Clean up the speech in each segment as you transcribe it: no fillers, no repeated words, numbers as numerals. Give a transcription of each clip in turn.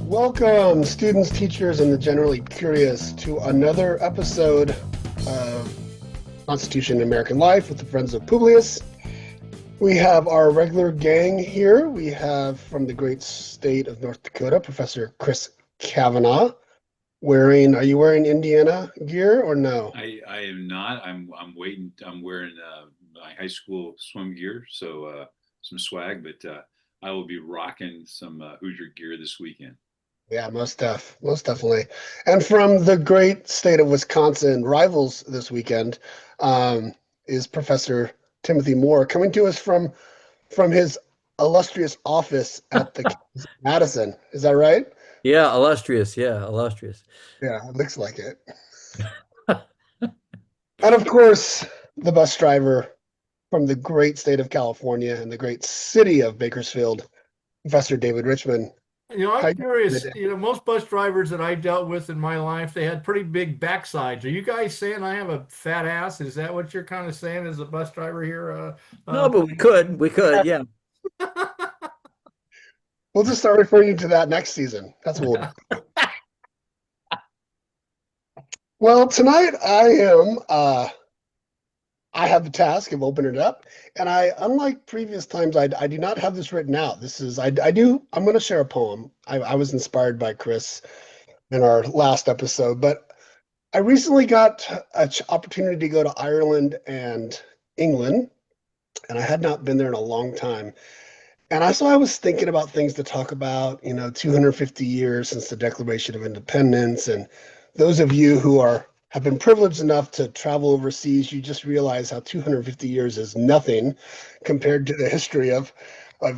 Welcome, students, teachers, and the generally curious, to another episode of Constitution and American Life with the Friends of Publius. We have our regular gang here. We have from the great state of North Dakota, Professor Chris Kavanaugh. Are you wearing Indiana gear or no? I am not. I'm waiting. I'm wearing my high school swim gear, so some swag. But I will be rocking some Hoosier gear this weekend. Yeah, most definitely. And from the great state of Wisconsin, rivals this weekend, is Professor Timothy Moore, coming to us from his illustrious office at the campus of Madison. Is that right? Yeah, illustrious. Yeah, illustrious. Yeah, it looks like it. And of course, the bus driver from the great state of California and the great city of Bakersfield, Professor David Richmond. I'm curious, most bus drivers that I dealt with in my life, they had pretty big backsides. Are you guys saying I have a fat ass? Is that what you're kind of saying as a bus driver here? No, but we could, yeah. We'll just start referring you to that next season. That's what we'll do. Well, tonight I have the task of opening it up, and unlike previous times, I do not have this written out. I'm going to share a poem. I was inspired by Chris in our last episode, but I recently got an opportunity to go to Ireland and England, and I had not been there in a long time. And so I was thinking about things to talk about, 250 years since the Declaration of Independence. And those of you who have been privileged enough to travel overseas, you just realize how 250 years is nothing compared to the history of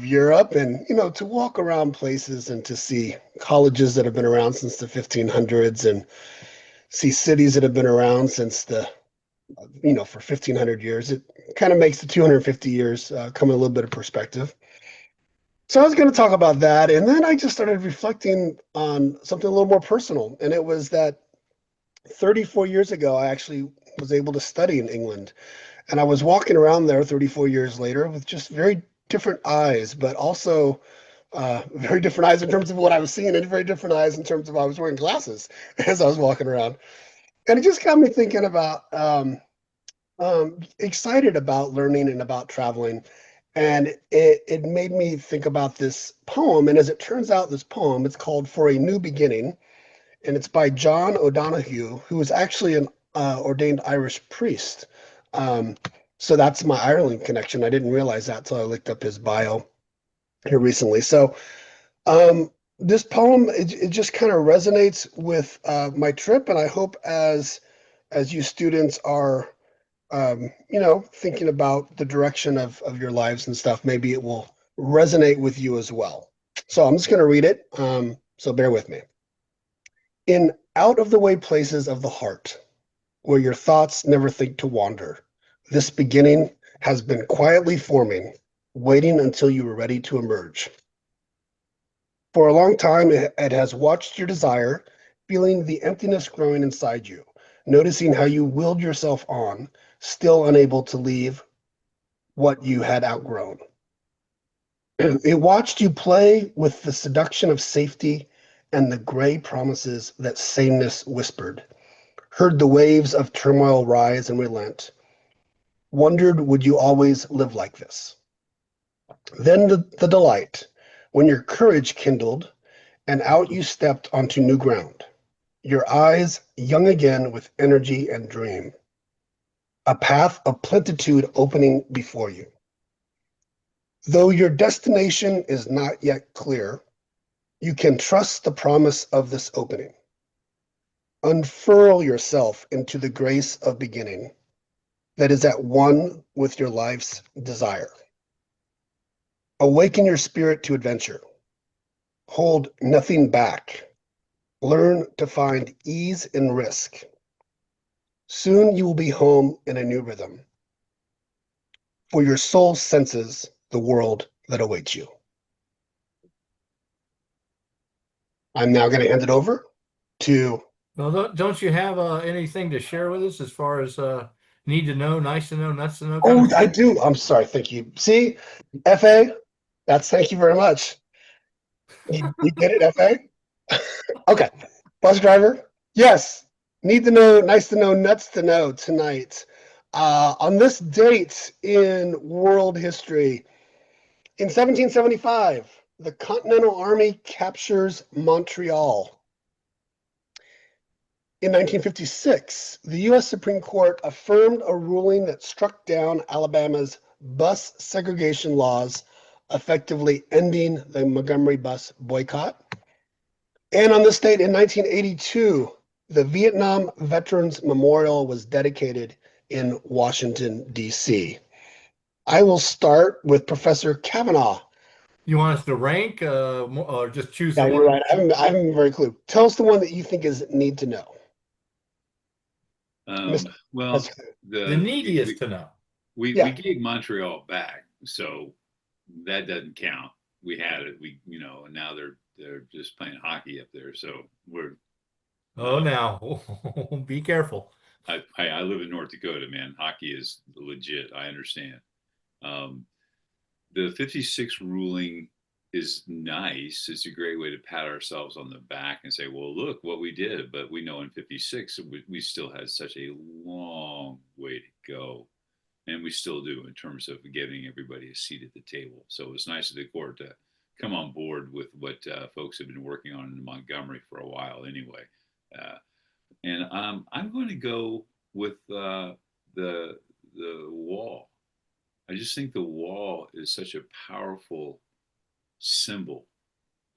Europe. And, to walk around places and to see colleges that have been around since the 1500s and see cities that have been around since for 1500 years, it kind of makes the 250 years come in a little bit of perspective. So I was going to talk about that, and then I just started reflecting on something a little more personal, and it was that 34 years ago, I actually was able to study in England, and I was walking around there 34 years later with just very different eyes, but also very different eyes in terms of what I was seeing, and very different eyes in terms of I was wearing glasses as I was walking around. And it just got me thinking about, excited about learning and about traveling. And it made me think about this poem. And as it turns out, this poem, it's called For a New Beginning. And it's by John O'Donohue, who is actually an ordained Irish priest. So that's my Ireland connection. I didn't realize that until I looked up his bio here recently. So this poem, it just kind of resonates with my trip. And I hope as you students are thinking about the direction of your lives and stuff, maybe it will resonate with you as well. So I'm just going to read it. So bear with me. In out of the way places of the heart, where your thoughts never think to wander, this beginning has been quietly forming, waiting until you were ready to emerge. For a long time, it has watched your desire, feeling the emptiness growing inside you, noticing how you willed yourself on, still unable to leave what you had outgrown. It watched you play with the seduction of safety and the gray promises that sameness whispered, heard the waves of turmoil rise and relent, wondered, would you always live like this? Then the delight, when your courage kindled and out you stepped onto new ground, your eyes young again with energy and dream, a path of plenitude opening before you. Though your destination is not yet clear, you can trust the promise of this opening. Unfurl yourself into the grace of beginning that is at one with your life's desire. Awaken your spirit to adventure. Hold nothing back. Learn to find ease in risk. Soon you will be home in a new rhythm, for your soul senses the world that awaits you. I'm now going to hand it over to... Well, don't you have anything to share with us as far as need to know, nice to know, nuts to know? Oh, I do. I'm sorry. Thank you. See, FA, thank you very much. You get it, FA? Okay. Bus driver? Yes. Need to know, nice to know, nuts to know tonight. On this date in world history, in 1775, the Continental Army captures Montreal. In 1956, the U.S. Supreme Court affirmed a ruling that struck down Alabama's bus segregation laws, effectively ending the Montgomery bus boycott. And on this date in 1982, the Vietnam Veterans Memorial was dedicated in Washington, D.C. I will start with Professor Kavanaugh. You want us to rank or just choose Yeah, the you're one? right. I haven't very clue. Tell us the one that you think is need to know. Well, The neediest to know. we gave Montreal back, so that doesn't count. We had it, and now they're just playing hockey up there. So we're Oh, now be careful. I live in North Dakota, man. Hockey is legit. I understand. Um, the 56 ruling is nice. It's a great way to pat ourselves on the back and say, well, look what we did. But we know in 56, we still had such a long way to go. And we still do in terms of giving everybody a seat at the table. So it's nice of the court to come on board with what folks have been working on in Montgomery for a while anyway. And I'm going to go with the wall. I just think the wall is such a powerful symbol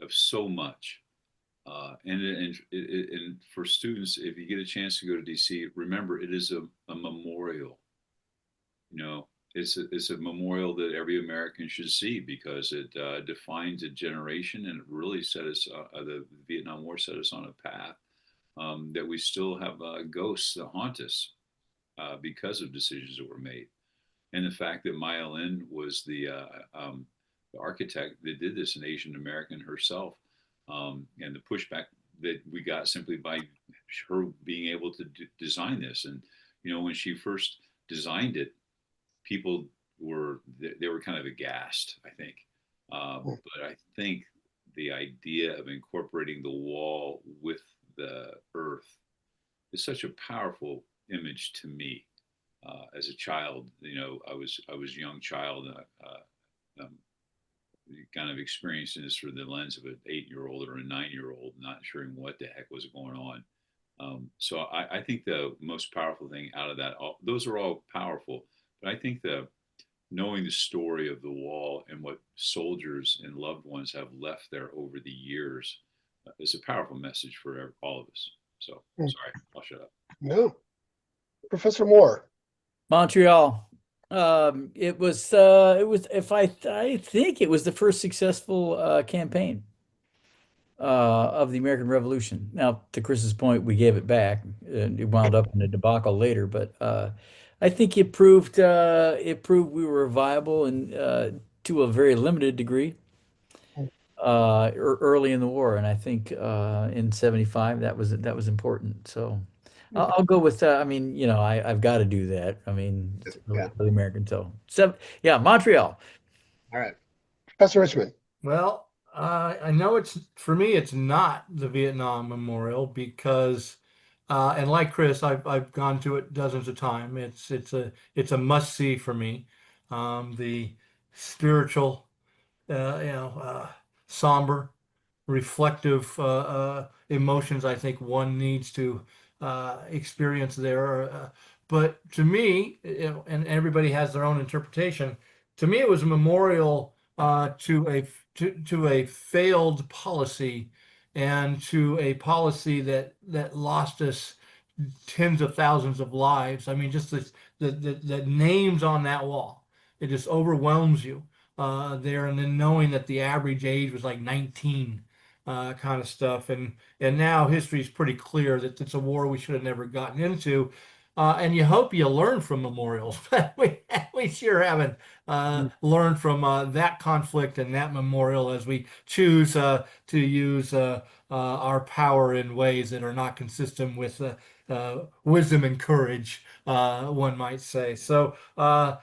of so much. And for students, if you get a chance to go to DC, remember it is a memorial. It's a memorial that every American should see because it defines a generation, and it really set us. The Vietnam War set us on a path that we still have ghosts that haunt us because of decisions that were made. And the fact that Maya Lin was the architect that did this, an Asian American herself, and the pushback that we got simply by her being able to design this. And when she first designed it, people were kind of aghast, I think. But I think the idea of incorporating the wall with the earth is such a powerful image to me. As a child, I was a young child, kind of experiencing this through the lens of an 8-year-old or a 9-year-old, not sure what the heck was going on. So I think the most powerful thing out of that, those are all powerful, but I think knowing the story of the wall and what soldiers and loved ones have left there over the years is a powerful message for all of us. So sorry, I'll shut up. No. Professor Moore. Montreal. It was if I think it was the first successful campaign of the American Revolution. Now, to Chris's point, we gave it back, and it wound up in a debacle later. But I think it proved we were viable and to a very limited degree early in the war, and I think in '75 that was important. So I'll go with that. I mean, I've got to do that. I mean, for the American. So yeah, Montreal. All right, Professor Richmond. Well, I know for me, it's not the Vietnam Memorial because, and like Chris, I've gone to it dozens of times. It's a must see for me. The spiritual, somber, reflective emotions I think one needs to experience there. But to me, and everybody has their own interpretation. To me, it was a memorial to a failed policy and to a policy that lost us tens of thousands of lives. I mean, just the names on that wall, it just overwhelms you there. And then knowing that the average age was like 19, kind of stuff. And now history is pretty clear that it's a war we should have never gotten into. And you hope you learn from memorials, but we sure haven't learned from that conflict and that memorial as we choose to use our power in ways that are not consistent with wisdom and courage, one might say. So I'm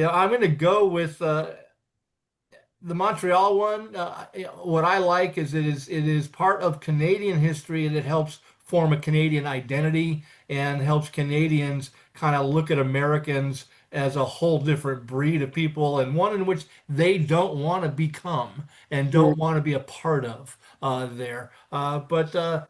going to go with the Montreal one, what I like is it is part of Canadian history, and it helps form a Canadian identity and helps Canadians kind of look at Americans as a whole different breed of people, and one in which they don't want to become and Mm. don't want to be a part of there. But the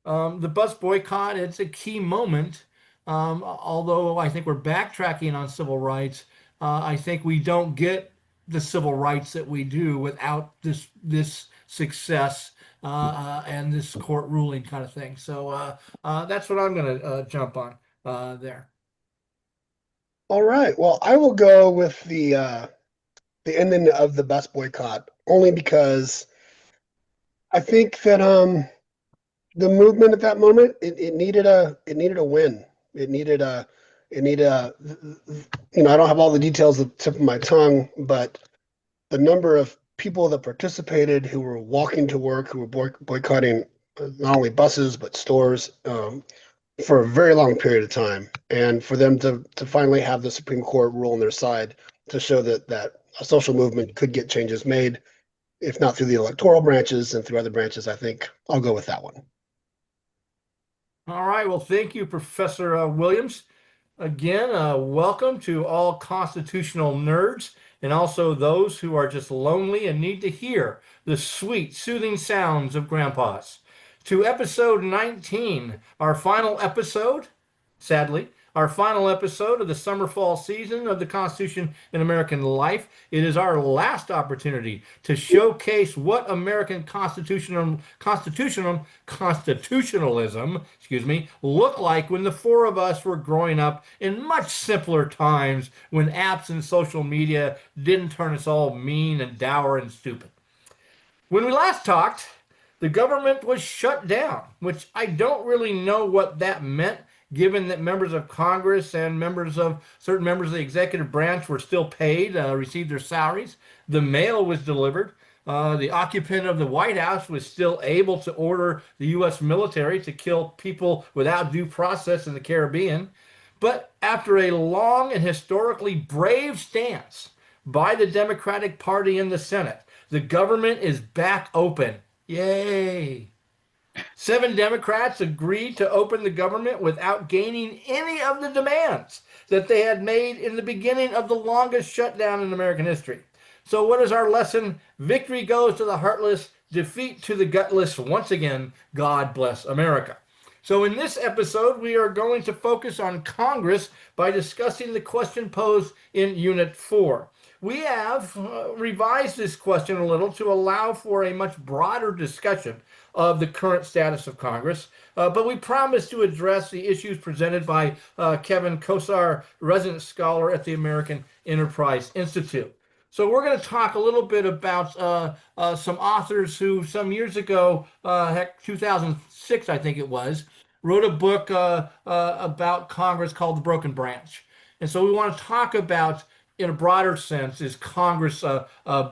bus boycott, it's a key moment. Although I think we're backtracking on civil rights, I think we don't get the civil rights that we do without this success and this court ruling kind of thing. So that's what I'm going to jump on there. All right. Well, I will go with the ending of the bus boycott only because I think that the movement at that moment it needed a win. It needed a I don't have all the details at the tip of my tongue, but the number of people that participated who were walking to work, who were boycotting not only buses but stores for a very long period of time, and for them to finally have the Supreme Court rule on their side to show that a social movement could get changes made, if not through the electoral branches and through other branches. I think I'll go with that one. All right. Well, thank you, Professor Williams. Again, welcome to all constitutional nerds and also those who are just lonely and need to hear the sweet, soothing sounds of grandpas. To episode 19, our final episode, sadly, our final episode of the summer fall season of the Constitution in American Life. It is our last opportunity to showcase what American constitutionalism, looked like when the four of us were growing up in much simpler times when apps and social media didn't turn us all mean and dour and stupid. When we last talked, the government was shut down, which I don't really know what that meant, given that members of Congress and certain members of the executive branch were still paid, received their salaries. The mail was delivered. The occupant of the White House was still able to order the U.S. military to kill people without due process in the Caribbean. But after a long and historically brave stance by the Democratic Party in the Senate, the government is back open. Yay! 7 Democrats agreed to open the government without gaining any of the demands that they had made in the beginning of the longest shutdown in American history. So what is our lesson? Victory goes to the heartless, defeat to the gutless. Once again, God bless America. So in this episode, we are going to focus on Congress by discussing the question posed in Unit 4. We have revised this question a little to allow for a much broader discussion of the current status of Congress, but we promise to address the issues presented by Kevin Kosar, resident scholar at the American Enterprise Institute. So we're going to talk a little bit about some authors who some years ago, 2006 I think it was, wrote a book about Congress called The Broken Branch. And so we want to talk about, in a broader sense, is Congress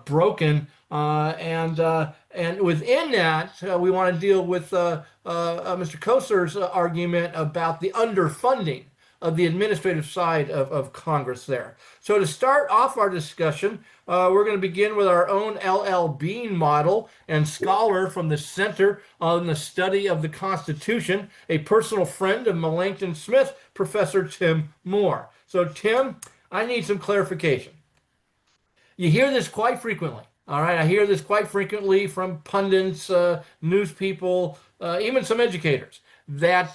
broken? And within that, we want to deal with Mr. Kosar's argument about the underfunding of the administrative side of Congress there. So to start off our discussion, we're going to begin with our own L.L. Bean model and scholar from the Center on the Study of the Constitution, a personal friend of Melanchthon Smith, Professor Tim Moore. So Tim, I need some clarification. You hear this quite frequently. All right, I hear this quite frequently from pundits, news people, even some educators, that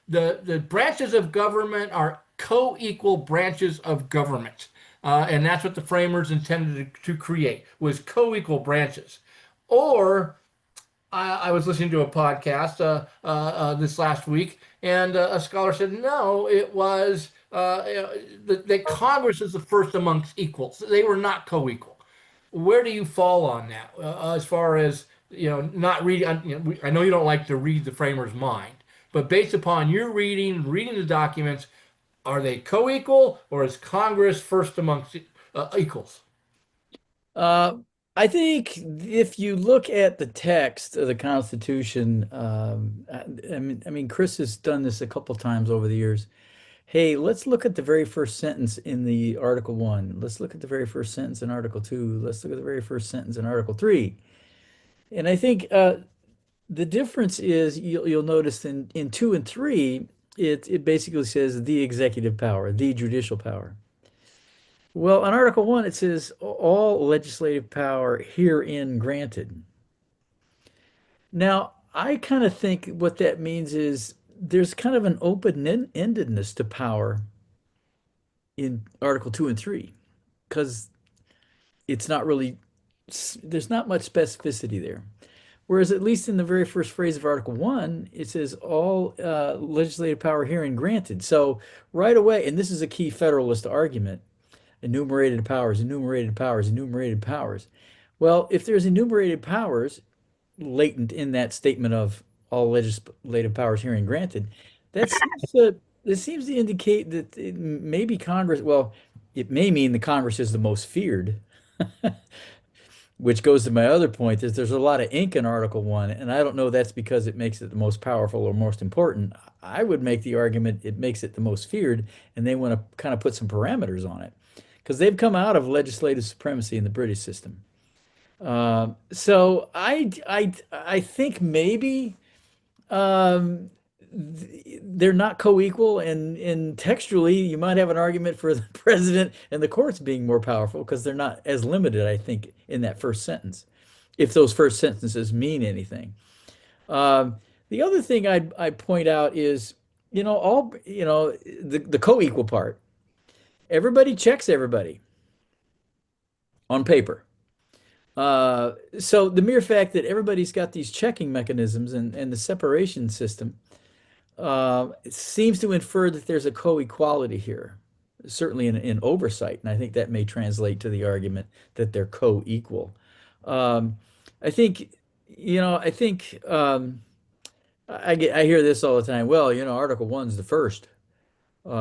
the branches of government are co-equal branches of government. And that's what the framers intended to create, was co-equal branches. Or I was listening to a podcast this last week, and a scholar said, no, it was that Congress is the first amongst equals. They were not co-equal. Where do you fall on that? As far as, not reading, I know you don't like to read the framer's mind, but based upon your reading the documents, are they co-equal, or is Congress first amongst equals? I think if you look at the text of the Constitution, I mean, Chris has done this a couple times over the years. hey, let's look at the very first sentence in the Article 1. Let's look at the very first sentence in Article 2. Let's look at the very first sentence in Article 3. And I think the difference is you'll notice in 2 and 3, it basically says the executive power, the judicial power. Well, in Article 1, it says all legislative power herein granted. Now, I kind of think what that means is there's kind of an open-endedness to power in Article 2 and 3 because it's not really, there's not much specificity there. Whereas at least in the very first phrase of Article 1, it says all legislative power herein granted. So right away, and this is a key Federalist argument, enumerated powers, enumerated powers, enumerated powers. Well, if there's enumerated powers latent in that statement of all legislative powers herein granted, that seems to indicate that maybe Congress, well, it may mean the Congress is the most feared, which goes to my other point is there's a lot of ink in Article 1, and I don't know that's because it makes it the most powerful or most important. I would make the argument it makes it the most feared, and they want to kind of put some parameters on it because they've come out of legislative supremacy in the British system. So I think maybe um, they're not co-equal, and textually you might have an argument for the president and the courts being more powerful because they're not as limited, I think, in that first sentence, if those first sentences mean anything. Um, the other thing I'd point out is, the co-equal part. Everybody checks everybody on paper. So the mere fact that everybody's got these checking mechanisms and the separation system it seems to infer that there's a co-equality here, certainly in oversight, and I think that may translate to the argument that they're co-equal. Um, I think, I think I hear this all the time. Well, Article 1's the first,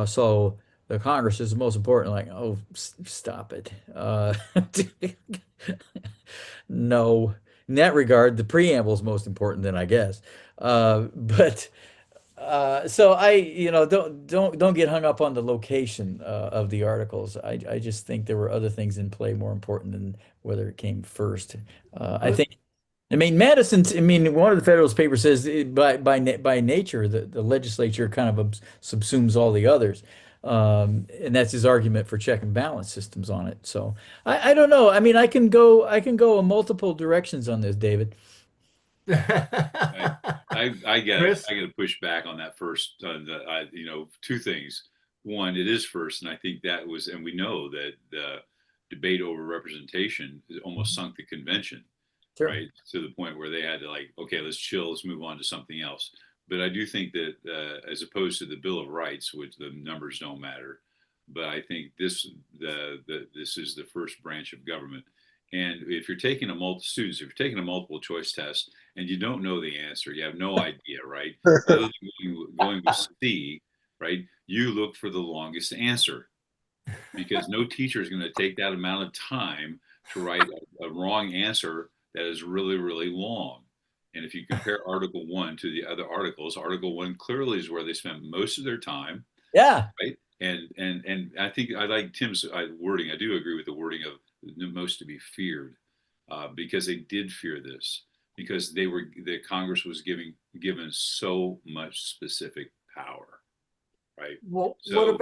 so the Congress is the most important. Like, oh, stop it. No, in that regard, the preamble is most important then, I guess. But so don't get hung up on the location of the articles. I just think there were other things in play more important than whether it came first. I think. I mean, one of the Federalist Papers says by nature the legislature kind of subsumes all the others, and that's his argument for check and balance systems on it. So I don't know. I mean, I can go in multiple directions on this, David. I get Chris? I got to push back on that first. Two things. One, it is first, and I think that was, and we know that the debate over representation almost sunk the convention, Sure. right? To the point where they had to like, okay, let's chill, let's move on to something else. But I do think that as opposed to the Bill of Rights, which the numbers don't matter, but I think this is the first branch of government. And if you're taking if you're taking a multiple choice test and you don't know the answer, you have no idea, right? Other than going with C, right? You look for the longest answer because no teacher is going to take that amount of time to write a wrong answer that is really, really long. And if you compare Article 1 to the other articles, Article 1 clearly is where they spent most of their time, Yeah. right? And I think I like Tim's wording. I do agree with the wording of the most to be feared, because they did fear this because the Congress was given so much specific power, right? Well, So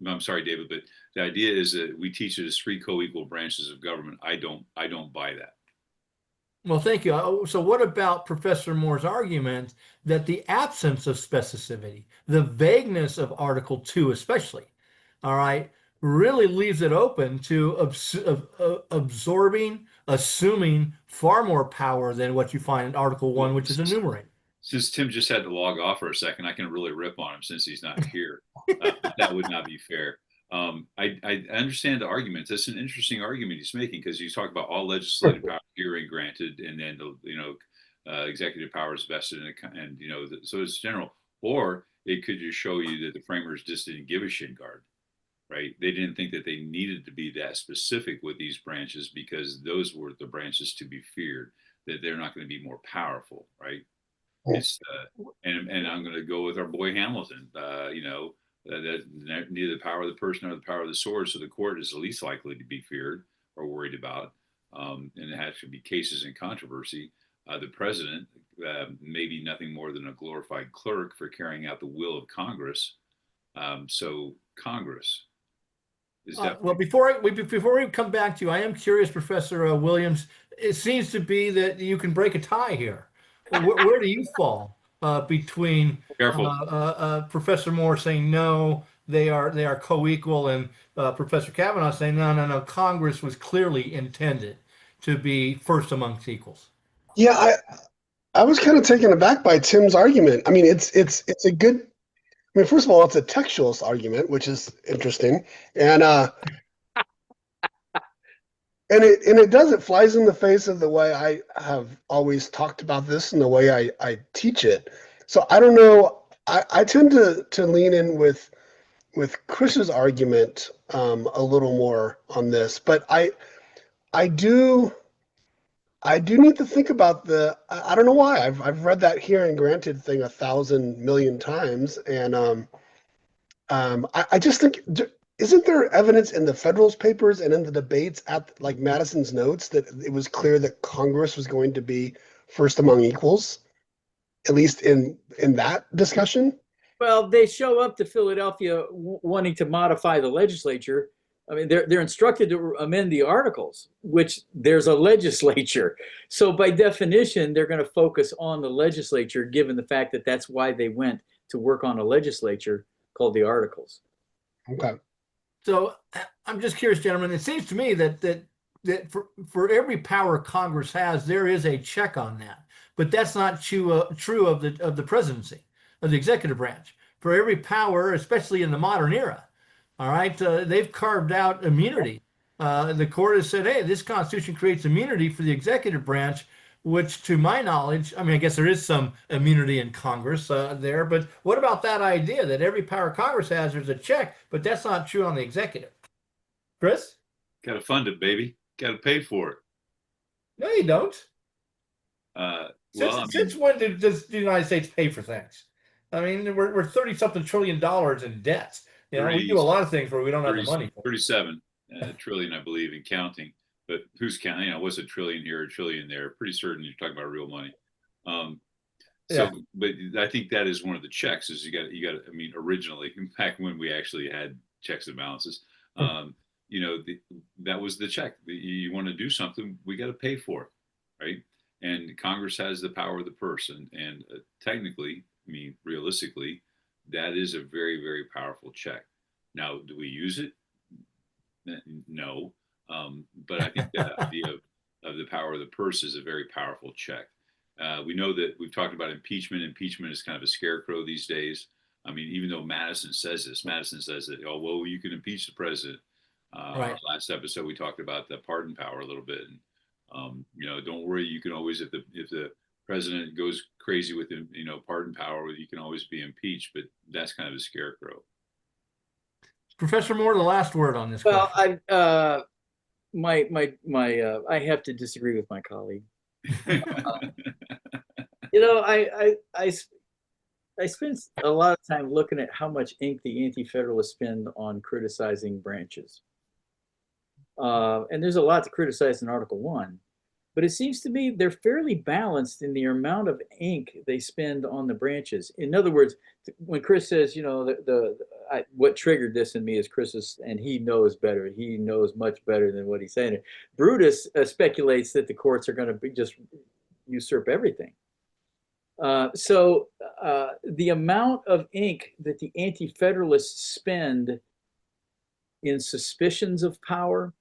I'm sorry, David, but the idea is that we teach it as three co-equal branches of government. I don't buy that. Well, thank you. So what about Professor Moore's argument that the absence of specificity, the vagueness of Article 2 especially, all right, really leaves it open to assuming far more power than what you find in Article 1, which is enumerated. Since Tim just had to log off for a second, I can really rip on him since he's not here. But that would not be fair. I understand the arguments. That's an interesting argument he's making because you talk about all legislative power hearing granted, and then executive powers vested in it, and so it's general. Or it could just show you that the framers just didn't give a shit guard, right? They didn't think that they needed to be that specific with these branches because those were the branches to be feared. That they're not going to be more powerful, right? It's and I'm going to go with our boy Hamilton. that neither the power of the person nor the power of the sword. So the court is the least likely to be feared or worried about. And it has to be cases in controversy. The president may be nothing more than a glorified clerk for carrying out the will of Congress. So Congress is definitely. Well, before we come back to you, I am curious, Professor Williams. It seems to be that you can break a tie here. Where do you fall between Professor Moore saying no, they are co-equal, and Professor Kavanaugh saying no, Congress was clearly intended to be first amongst equals? Yeah, I was kind of taken aback by Tim's argument. I mean, it's a good. I mean, first of all, it's a textualist argument, which is interesting, and it flies in the face of the way I have always talked about this and the way I teach it. So I don't know. I tend to lean in with Chris's argument a little more on this, but I do need to think about I don't know why I've read that here and granted thing 1,000 million times, and I just think, isn't there evidence in the Federalist Papers and in the debates at like Madison's notes that it was clear that Congress was going to be first among equals, at least in that discussion? Well, they show up to Philadelphia wanting to modify the legislature. I mean, they're instructed to amend the articles, which there's a legislature. So by definition, they're going to focus on the legislature, given the fact that that's why they went to work on a legislature called the articles. Okay. So I'm just curious, gentlemen. It seems to me that for every power Congress has, there is a check on that. But that's not true of the presidency, of the executive branch. For every power, especially in the modern era, all right, they've carved out immunity. The court has said, hey, this Constitution creates immunity for the executive branch, which to my knowledge, I mean, I guess there is some immunity in Congress there, but what about that idea that every power Congress has, there's a check, but that's not true on the executive? Chris? Got to fund it, baby. Got to pay for it. No, you don't. Since when does the United States pay for things? I mean, we're 30-something trillion dollars in debts. You know, we do a lot of things where we don't have the money for. 37 trillion, I believe, in counting. But who's counting? You know, what's a trillion here, a trillion there? Pretty certain you're talking about real money. But I think that is one of the checks. Is you got. I mean, originally, back when we actually had checks and balances, you know, that was the check. You want to do something, we got to pay for it, right? And Congress has the power of the purse, and technically, I mean, realistically, that is a very, very powerful check. Now, do we use it? No. But I think the idea of the power of the purse is a very powerful check. We know that we've talked about impeachment. Impeachment is kind of a scarecrow these days. I mean, even though Madison says this, Madison says that, oh, well, you can impeach the president. Right. Our last episode, we talked about the pardon power a little bit. And, you know, don't worry, you can always, if the president goes crazy with, you know, pardon power, you can always be impeached, but that's kind of a scarecrow. Professor Moore, the last word on this Well, question. I have to disagree with my colleague. You know, I spent a lot of time looking at how much ink the anti-federalists spend on criticizing branches. And there's a lot to criticize in Article 1. But it seems to me they're fairly balanced in the amount of ink they spend on the branches. In other words, when Chris says, you know, what triggered this in me is Chris's, and he knows better. He knows much better than what he's saying. Brutus speculates that the courts are going to just usurp everything. So the amount of ink that the anti-federalists spend in suspicions of power,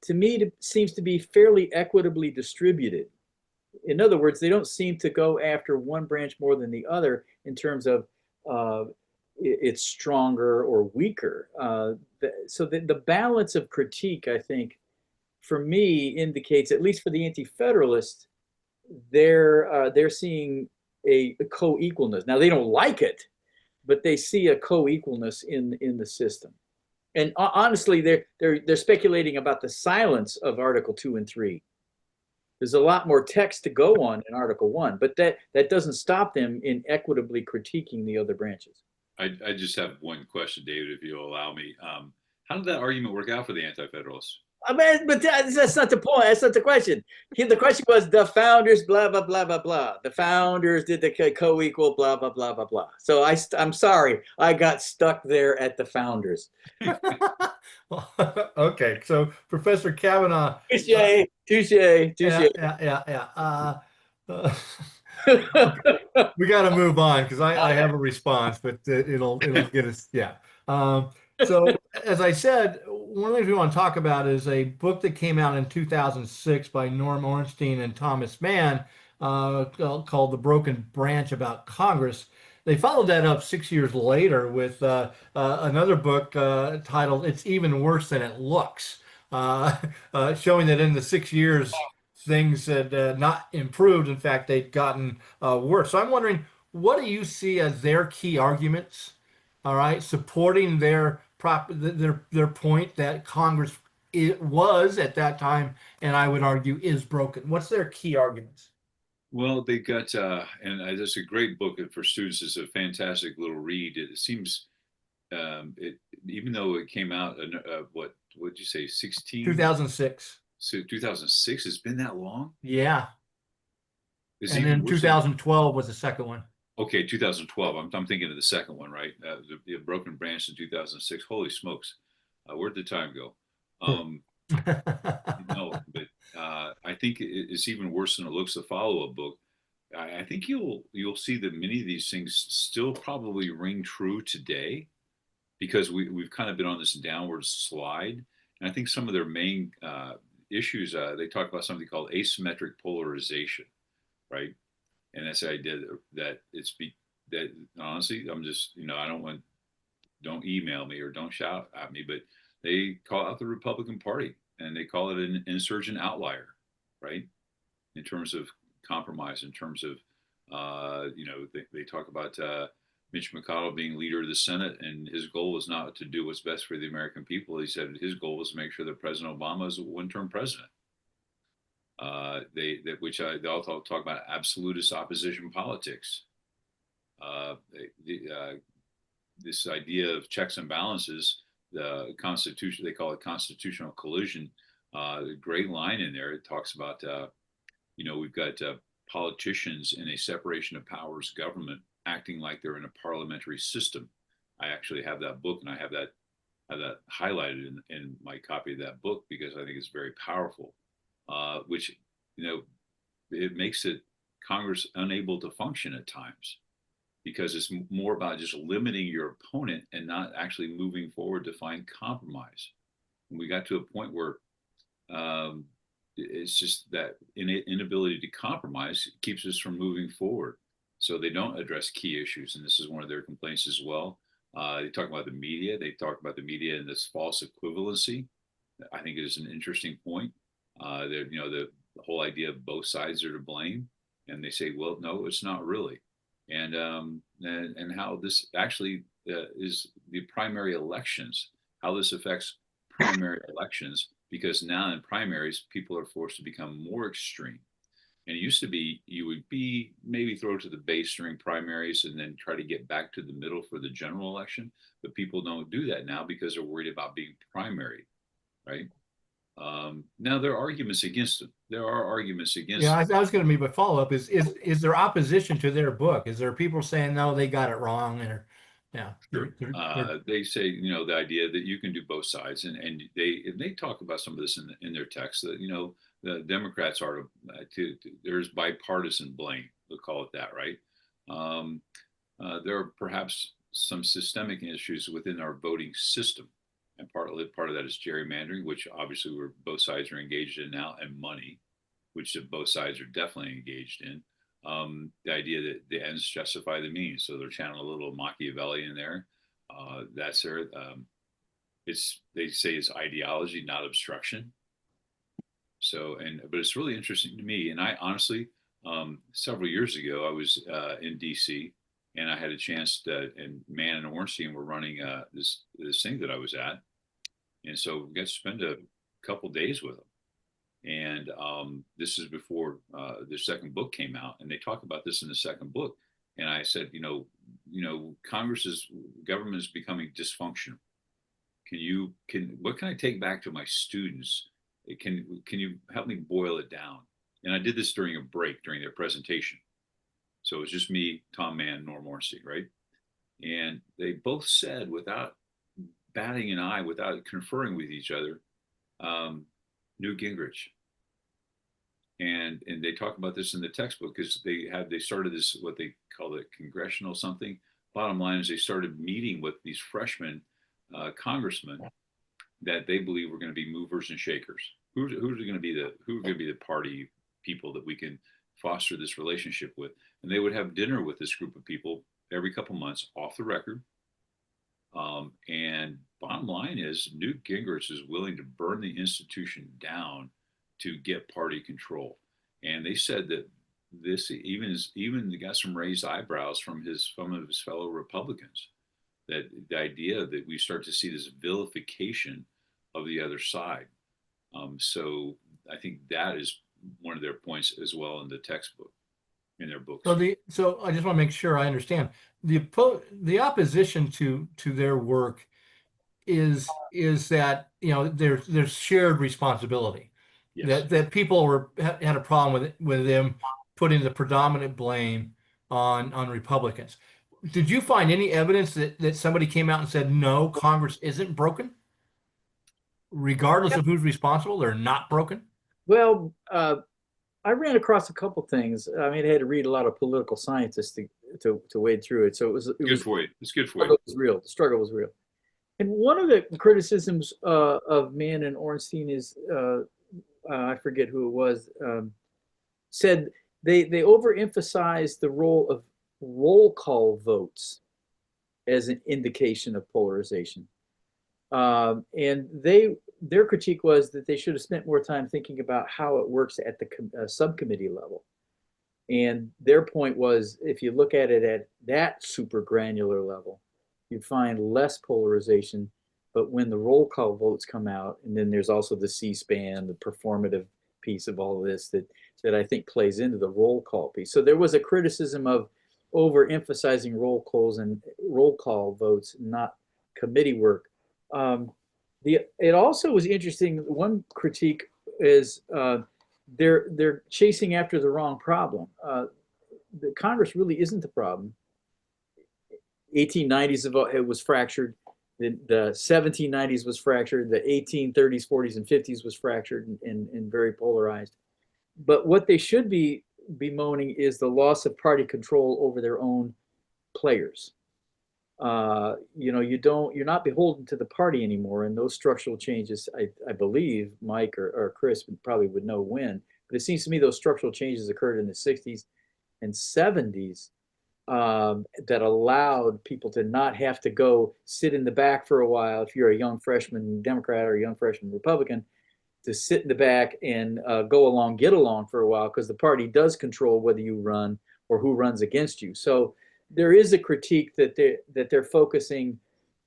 to me, it seems to be fairly equitably distributed. In other words, they don't seem to go after one branch more than the other in terms of it's stronger or weaker. So the balance of critique, I think, for me, indicates, at least for the anti-federalists, they're seeing a co-equalness. Now, they don't like it, but they see a co-equalness in the system. And honestly, they're speculating about the silence of Article 2 and 3. There's a lot more text to go on in Article 1, but that doesn't stop them in equitably critiquing the other branches. I just have one question, David, if you'll allow me. How did that argument work out for the Anti-Federalists? I mean, but that's not the point. That's not the question. The question was the founders, blah, blah, blah, blah, blah. The founders did the co-equal, blah, blah, blah, blah, blah. So I'm sorry. I got stuck there at the founders. Okay, so Professor Kavanaugh. Touche, touche, touche. Yeah. We got to move on because I have a response, but it'll get us. Yeah. So as I said, one of the things we want to talk about is a book that came out in 2006 by Ornstein and Thomas Mann, called "The Broken Branch About Congress." They followed that up 6 years later with another book titled "It's Even Worse Than It Looks," showing that in the 6 years things had not improved. In fact, they'd gotten worse. So I'm wondering, what do you see as their key arguments? All right, supporting their point that Congress it was at that time, and I would argue is broken. What's their key arguments? Well, they got, and it's a great book for students. It's a fantastic little read. It seems, even though it came out, what did you say, 2006. So 2006, it's been that long? Yeah. It's And even then worse 2012 was the second one. Okay, 2012. I'm thinking of the second one, right? The Broken Branch in 2006. Holy smokes. Where'd the time go? No, but I think it's even worse than it looks. The follow-up book. I think you'll see that many of these things still probably ring true today, because we've kind of been on this downward slide. And I think some of their main issues, they talk about something called asymmetric polarization, right? And that's the idea that that honestly, I'm just, don't email me or don't shout at me, but they call out the Republican Party and they call it an insurgent outlier, right? In terms of compromise, in terms of, they talk about Mitch McConnell being leader of the Senate, and his goal was not to do what's best for the American people. He said his goal was to make sure that President Obama is a one-term president. They also talk about absolutist opposition politics. This idea of checks and balances, the Constitution, they call it constitutional collision. The great line in there, it talks about, we've got politicians in a separation of powers government acting like they're in a parliamentary system. I actually have that book, and I have that highlighted in my copy of that book, because I think it's very powerful. Which, it makes it Congress unable to function at times, because it's more about just limiting your opponent and not actually moving forward to find compromise. And we got to a point where it's just that inability to compromise keeps us from moving forward. So they don't address key issues, and this is one of their complaints as well. They talk about the media. They talk about the media and this false equivalency. I think it is an interesting point. The whole idea of both sides are to blame, and they say, well, no, it's not really. And how this actually is the primary elections, how this affects primary elections, because now in primaries, people are forced to become more extreme. And it used to be, you would be maybe throw to the base during primaries and then try to get back to the middle for the general election. But people don't do that now because they're worried about being primary, right? Now there are arguments against it. There are arguments against. Yeah, I was going to be, but follow up is there opposition to their book? Is there people saying no, they got it wrong, or yeah? Sure. They say, the idea that you can do both sides, and they talk about some of this in their text, that the Democrats are there's bipartisan blame. We'll call it that, right? There are perhaps some systemic issues within our voting system. And part of that is gerrymandering, which obviously both sides are engaged in now, and money, which both sides are definitely engaged in. The idea that the ends justify the means, so they're channeling a little Machiavelli in there. That's there. They say it's ideology, not obstruction. So, but it's really interesting to me. And I honestly, several years ago, I was in D.C. and I had a chance and Mann and Ornstein were running this thing that I was at. And so we got to spend a couple days with them. And this is before the second book came out, and they talk about this in the second book. And I said, government is becoming dysfunctional. What can I take back to my students? Can you help me boil it down? And I did this during a break during their presentation. So it was just me, Tom Mann, and Norm Ornstein, right? And they both said, without batting an eye, without conferring with each other, Newt Gingrich. And they talk about this in the textbook because they started this, what they call it, congressional something. Bottom line is they started meeting with these freshmen congressmen that they believe were going to be movers and shakers. Who's going to be the party people that we can foster this relationship with? And they would have dinner with this group of people every couple months, off the record. And bottom line is, Newt Gingrich is willing to burn the institution down to get party control. And they said that this even got some raised eyebrows from some of his fellow Republicans. That the idea that we start to see this vilification of the other side. So I think that is one of their points as well in the textbook, in their books. So I just want to make sure I understand the opposition to their work is that there's shared responsibility. Yes. That people had a problem with them putting the predominant blame on Republicans. Did you find any evidence that somebody came out and said, no, Congress isn't broken? Regardless of who's responsible, they're not broken? Well, I ran across a couple things. I mean, I had to read a lot of political scientists to wade through it. So it was good for you. It's good for you. The struggle was real. And one of the criticisms of Mann and Ornstein is, I forget who it was, said they overemphasized the role of roll call votes as an indication of polarization. And their critique was that they should have spent more time thinking about how it works at the subcommittee level. And their point was, if you look at it at that super granular level, you'd find less polarization. But when the roll call votes come out, and then there's also the C-SPAN, the performative piece of all of this that I think plays into the roll call piece. So there was a criticism of overemphasizing roll call votes, not committee work. It also was interesting. One critique is they're chasing after the wrong problem. The Congress really isn't the problem. 1890s it was fractured. The 1790s was fractured. The 1830s, 40s, and 50s was fractured and very polarized. But what they should be bemoaning is the loss of party control over their own players. You're not beholden to the party anymore, and those structural changes, I believe Mike or Chris probably would know when, but it seems to me those structural changes occurred in the 60s and 70s that allowed people to not have to go sit in the back for a while if you're a young freshman Democrat or a young freshman Republican, to sit in the back and get along for a while, because the party does control whether you run or who runs against you. So there is a critique that they're focusing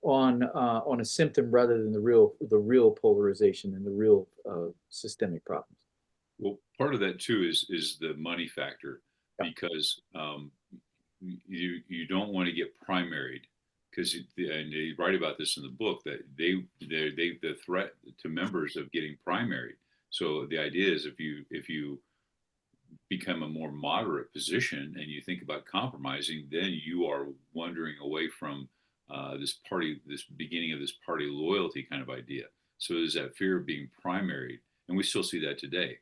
on a symptom rather than the real polarization and the real systemic problems. Well, part of that too is the money factor, because you don't want to get primaried, because and they write about this in the book that the threat to members of getting primaried. So the idea is if you become a more moderate position and you think about compromising, then you are wandering away from this beginning of this party loyalty kind of idea. So there's that fear of being primaried, and we still see that today.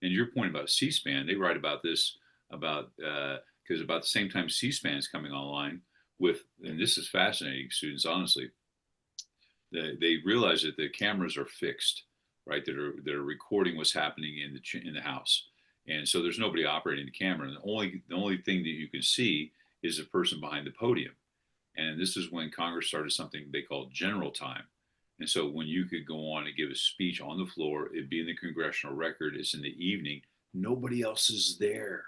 And your point about C-SPAN, they write about this because about the same time C-SPAN is coming online and this is fascinating, students, honestly, they realize that the cameras are fixed, right? That are recording what's happening in the house. And so there's nobody operating the camera. And the only thing that you can see is the person behind the podium. And this is when Congress started something they call general time. And so when you could go on and give a speech on the floor, it'd be in the congressional record, it's in the evening, nobody else is there.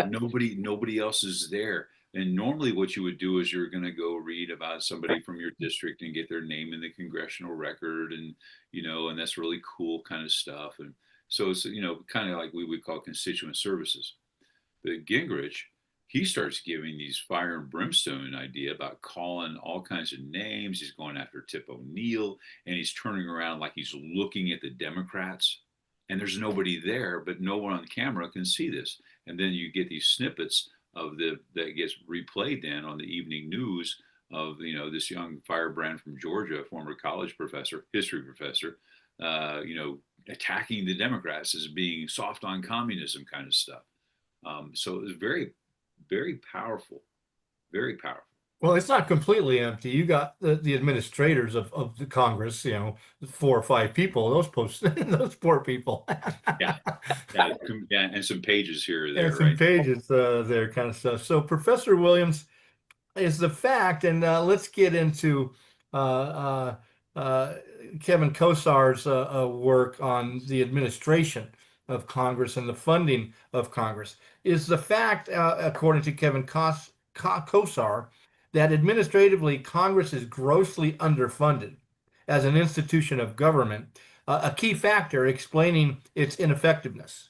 Nobody else is there. And normally what you would do is you're going to go read about somebody from your district and get their name in the congressional record, and and that's really cool kind of stuff. And so it's kind of like we would call constituent services. But Gingrich he starts giving these fire and brimstone idea about calling all kinds of names. He's going after Tip O'Neill, and he's turning around like he's looking at the Democrats. And there's nobody there, but no one on camera can see this. And then you get these snippets of that gets replayed then on the evening news of this young firebrand from Georgia, former college professor, history professor, attacking the Democrats as being soft on communism kind of stuff. So it was very, very powerful, very powerful. Well, it's not completely empty. You got the administrators of the Congress, 4 or 5 people, those those poor people. Yeah, and some pages here or there, And some right? pages there kind of stuff. So Professor Williams is the fact, and let's get into Kevin Kosar's work on the administration of Congress and the funding of Congress. Is the fact, according to Kevin Kosar, that administratively Congress is grossly underfunded as an institution of government, a key factor explaining its ineffectiveness.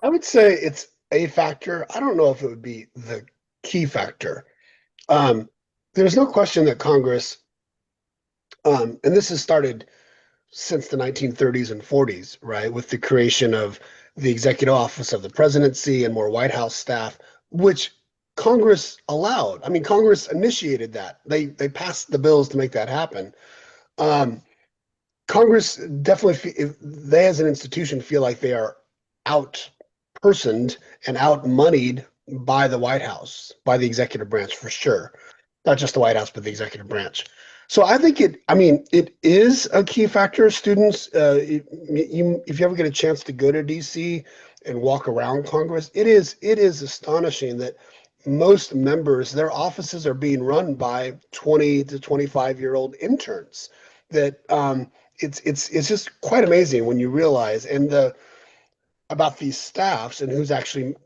I would say it's a factor. I don't know if it would be the key factor. There's no question that Congress, and this has started since the 1930s and 40s, right, with the creation of the executive office of the presidency and more White House staff, which Congress allowed. I mean, Congress initiated that. They passed the bills to make that happen. Congress definitely, they as an institution feel like they are out-personed and out-moneyed by the White House, by the executive branch for sure. Not just the White House, but the executive branch. So I think it is a key factor. Students, if you ever get a chance to go to DC and walk around Congress, it is astonishing that most members, their offices are being run by 20 to 25-year-old interns. That it's just quite amazing when you realize about these staffs and who's actually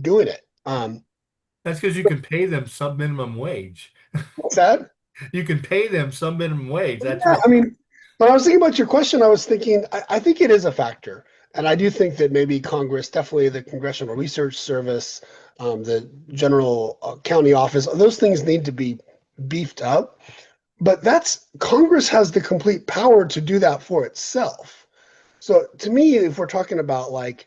doing it. That's because you can pay them sub-minimum wage. What's that? You can pay them sub-minimum wage. That's Yeah, what. I mean, when I was thinking about your question, I was thinking, I think it is a factor. And I do think that maybe Congress, definitely the Congressional Research Service, the General County Office, those things need to be beefed up. But Congress has the complete power to do that for itself. So to me, if we're talking about like,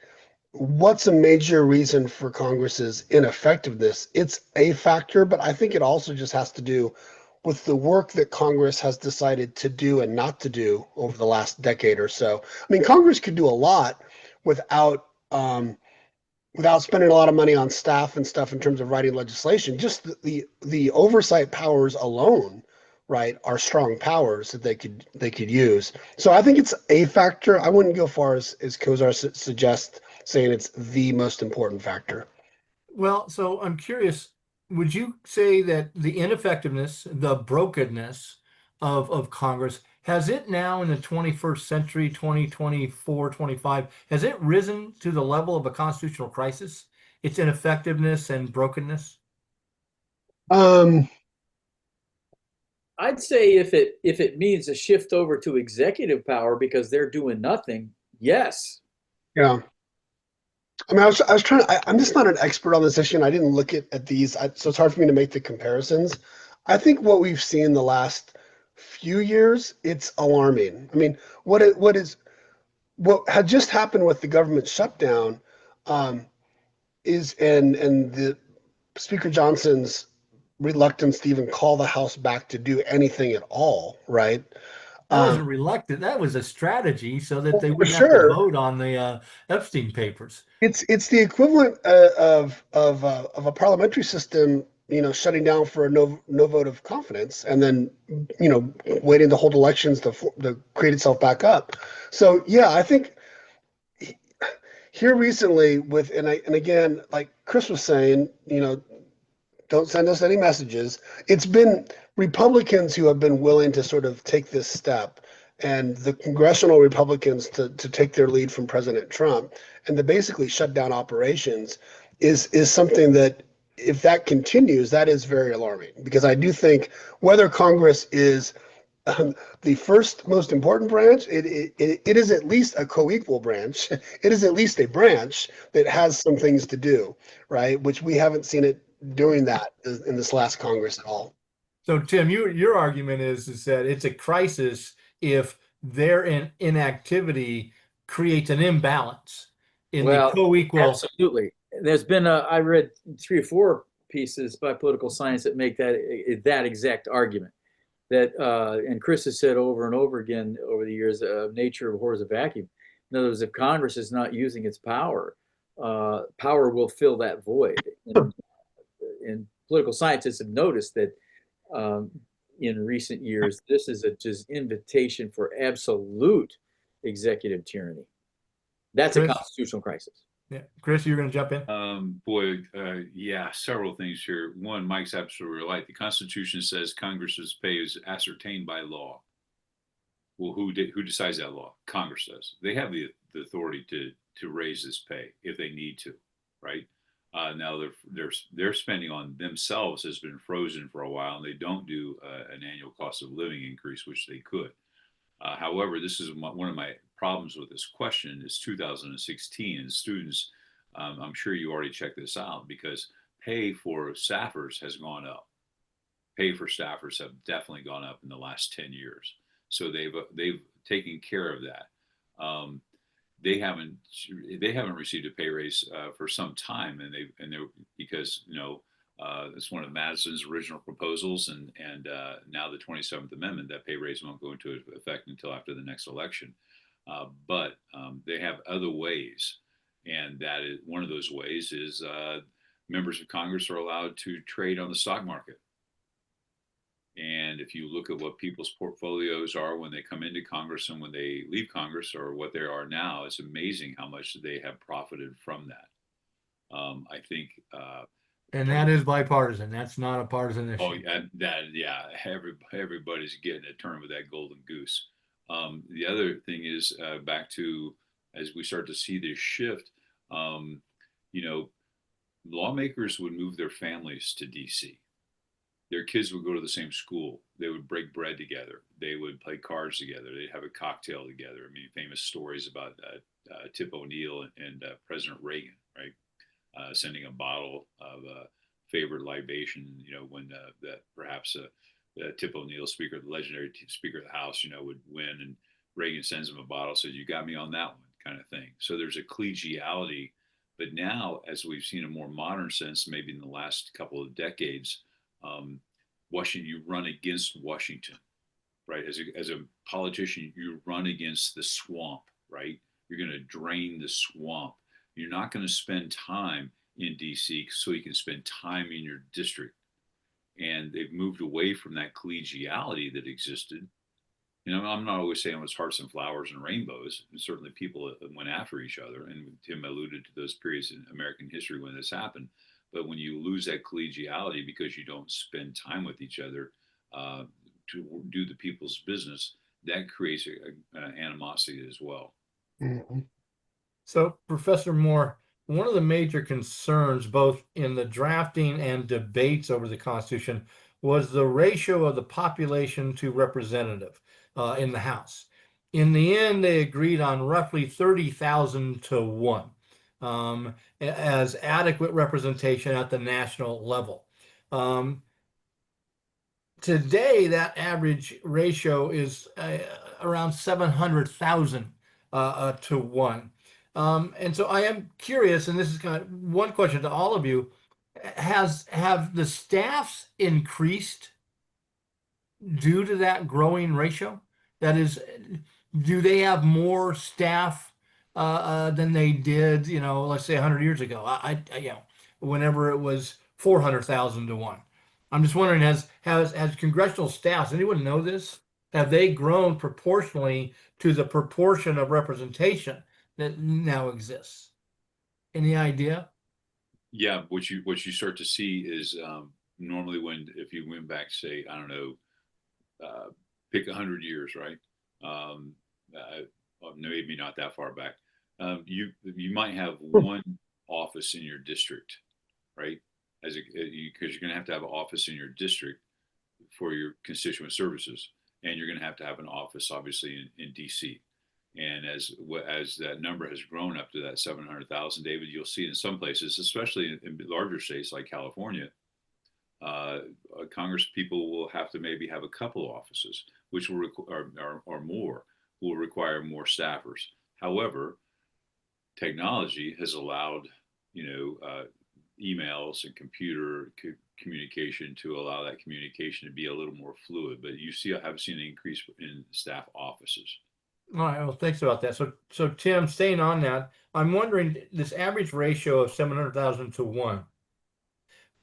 what's a major reason for Congress's ineffectiveness, it's a factor, but I think it also just has to do with the work that Congress has decided to do and not to do over the last decade or so. I mean, Congress could do a lot without spending a lot of money on staff and stuff in terms of writing legislation. Just the oversight powers alone, right, are strong powers that they could use. So I think it's a factor. I wouldn't go far as Kosar suggests, saying it's the most important factor. Well, so I'm curious, would you say that the ineffectiveness, the brokenness of Congress, has it now in the 21st century, 2024, 25, has it risen to the level of a constitutional crisis? Its ineffectiveness and brokenness? Um, I'd say if it means a shift over to executive power because they're doing nothing, yes. yeah. I mean, I was trying to, I'm just not an expert on this issue, and I didn't look at these, so it's hard for me to make the comparisons. I think what we've seen the last few years, it's alarming. I mean, what had just happened with the government shutdown, is and the Speaker Johnson's reluctance to even call the House back to do anything at all, right? That wasn't reluctant. That was a strategy so that they For wouldn't have to sure. vote on the Epstein papers. It's the equivalent of a parliamentary system, shutting down for a no vote of confidence, and then waiting to hold elections to create itself back up. So yeah, I think here recently and again, like Chris was saying, don't send us any messages. It's been Republicans who have been willing to sort of take this step, and the congressional Republicans to take their lead from President Trump, and to basically shut down operations is something that, if that continues, that is very alarming, because I do think whether Congress is the first most important branch, it is at least a co-equal branch. It is at least a branch that has some things to do, right? Which we haven't seen it doing that in this last Congress at all. So Tim, your argument is that it's a crisis if their inactivity creates an imbalance in the Well, co-equal. absolutely. There's been I read 3 or 4 pieces by political science that make that exact argument. That and Chris has said over and over again over the years, nature abhors a vacuum. In other words, if Congress is not using its power, power will fill that void. And political scientists have noticed that in recent years, this is a just invitation for absolute executive tyranny. That's a Chris? constitutional crisis. Yeah, Chris, you're going to jump in. Boy, yeah, several things here. One, Mike's absolutely right. The Constitution says Congress's pay is ascertained by law. Well, who decides that law? Congress does. They have the authority to raise this pay if they need to, right? Now their spending on themselves has been frozen for a while, and they don't do an annual cost of living increase, which they could. However, this is one of my problems with this question is 2016, and students, I'm sure you already checked this out, because pay for staffers has gone up. Pay for staffers have definitely gone up in the last 10 years. So they've taken care of that. They haven't received a pay raise for some time, and they because it's one of Madison's original proposals, and now the 27th Amendment, that pay raise won't go into effect until after the next election. But they have other ways, and that is one of those ways is members of Congress are allowed to trade on the stock market. And if you look at what people's portfolios are when they come into Congress and when they leave Congress, or what they are now, it's amazing how much they have profited from that. I think. And that is bipartisan. That's not a partisan issue. Oh, yeah. Everybody's getting a turn with that golden goose. The other thing is back to, as we start to see this shift, lawmakers would move their families to DC. Their kids would go to the same school. They would break bread together. They would play cards together. They'd have a cocktail together. I mean, famous stories about Tip O'Neill and President Reagan, right? Sending a bottle of favorite libation, when that perhaps Tip O'Neill, the legendary Speaker of the House, would win, and Reagan sends him a bottle, says, "You got me on that one," kind of thing. So there's a collegiality. But now, as we've seen a more modern sense, maybe in the last couple of decades, Washington, you run against Washington, right? As a politician, you run against the swamp, right? You're going to drain the swamp. You're not going to spend time in DC so you can spend time in your district. And they've moved away from that collegiality that existed. I'm not always saying it was hearts and flowers and rainbows. And certainly people went after each other. And Tim alluded to those periods in American history when this happened. But when you lose that collegiality because you don't spend time with each other to do the people's business, that creates an animosity as well. Mm-hmm. So, Professor Moore, one of the major concerns, both in the drafting and debates over the Constitution, was the ratio of the population to representative in the House. In the end, they agreed on roughly 30,000 to 1. As adequate representation at the national level. Today, that average ratio is around 700,000 to 1. And so I am curious, and this is kind of one question to all of you, have the staffs increased due to that growing ratio? That is, do they have more staff than they did, let's say 100 years ago? Whenever it was 400,000 to 1. I'm just wondering, has congressional staffs, anyone know this? Have they grown proportionally to the proportion of representation that now exists? Any idea? Yeah, what you start to see is normally if you went back, say, I don't know, pick 100 years, right? Maybe not that far back. You might have one office in your district, right? Because you're going to have an office in your district for your constituent services. and you're going to have an office, obviously, in DC. And as that number has grown up to that 700,000, David, you'll see in some places, especially in larger states like California, Congress people will have to maybe have a couple offices, which will or more, will require more staffers. However, technology has allowed, emails and computer communication to allow that communication to be a little more fluid. But have seen an increase in staff offices. All right. Well, thanks about that. So Tim, staying on that, I'm wondering this average ratio of 700,000 to 1.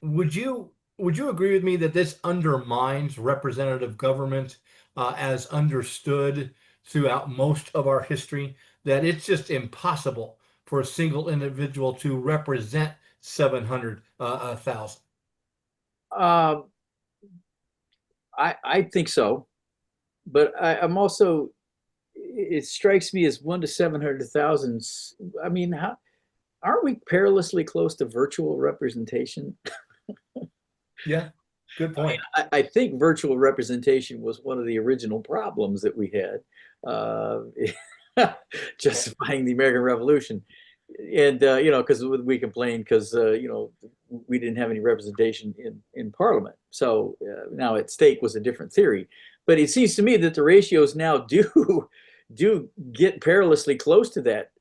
Would you agree with me that this undermines representative government as understood throughout most of our history? That it's just impossible for a single individual to represent 700,000. I think so, but I'm also. It strikes me as 1 to 700,000. I mean, aren't we perilously close to virtual representation? Yeah, good point. I think virtual representation was one of the original problems that we had, justifying the American Revolution. And, because we complained because, we didn't have any representation in Parliament. So now at stake was a different theory. But it seems to me that the ratios now do get perilously close to that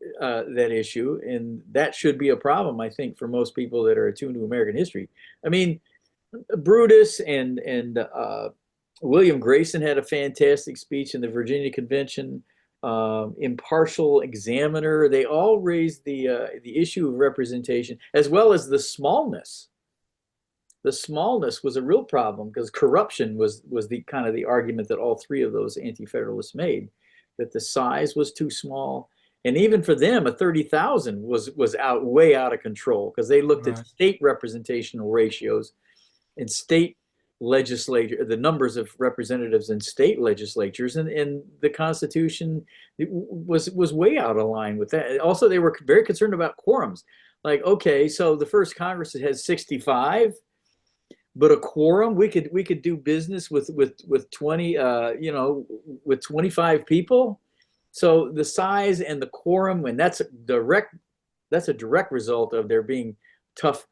issue, and that should be a problem, I think, for most people that are attuned to American history. I mean, Brutus and William Grayson had a fantastic speech in the Virginia Convention. Impartial Examiner, they all raised the issue of representation, as well as the smallness. The smallness was a real problem because corruption was the kind of the argument that all three of those anti-federalists made, that the size was too small. And even for them, a 30,000 was way out of control, because they looked at state representational ratios and state legislature, the numbers of representatives in state legislatures, and the Constitution was way out of line with that. Also, they were very concerned about quorums. Like, okay, so the first Congress has 65, but a quorum, we could do business with 20, with 25 people. So the size and the quorum, and that's a direct result of there being tough.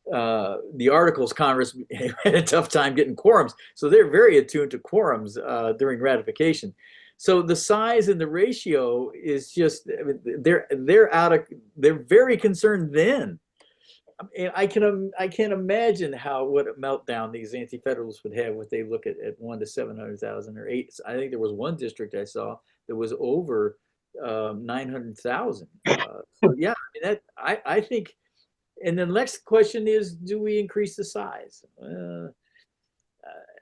The Articles Congress had a tough time getting quorums, so they're very attuned to quorums during ratification. So the size and the ratio is just, I mean, they're very concerned then. And I can't imagine what a meltdown these anti-federalists would have if they look at 1 to 700,000 or 8. I think there was one district I saw that was over 900,000. So yeah, I mean, I think. And the next question is, do we increase the size?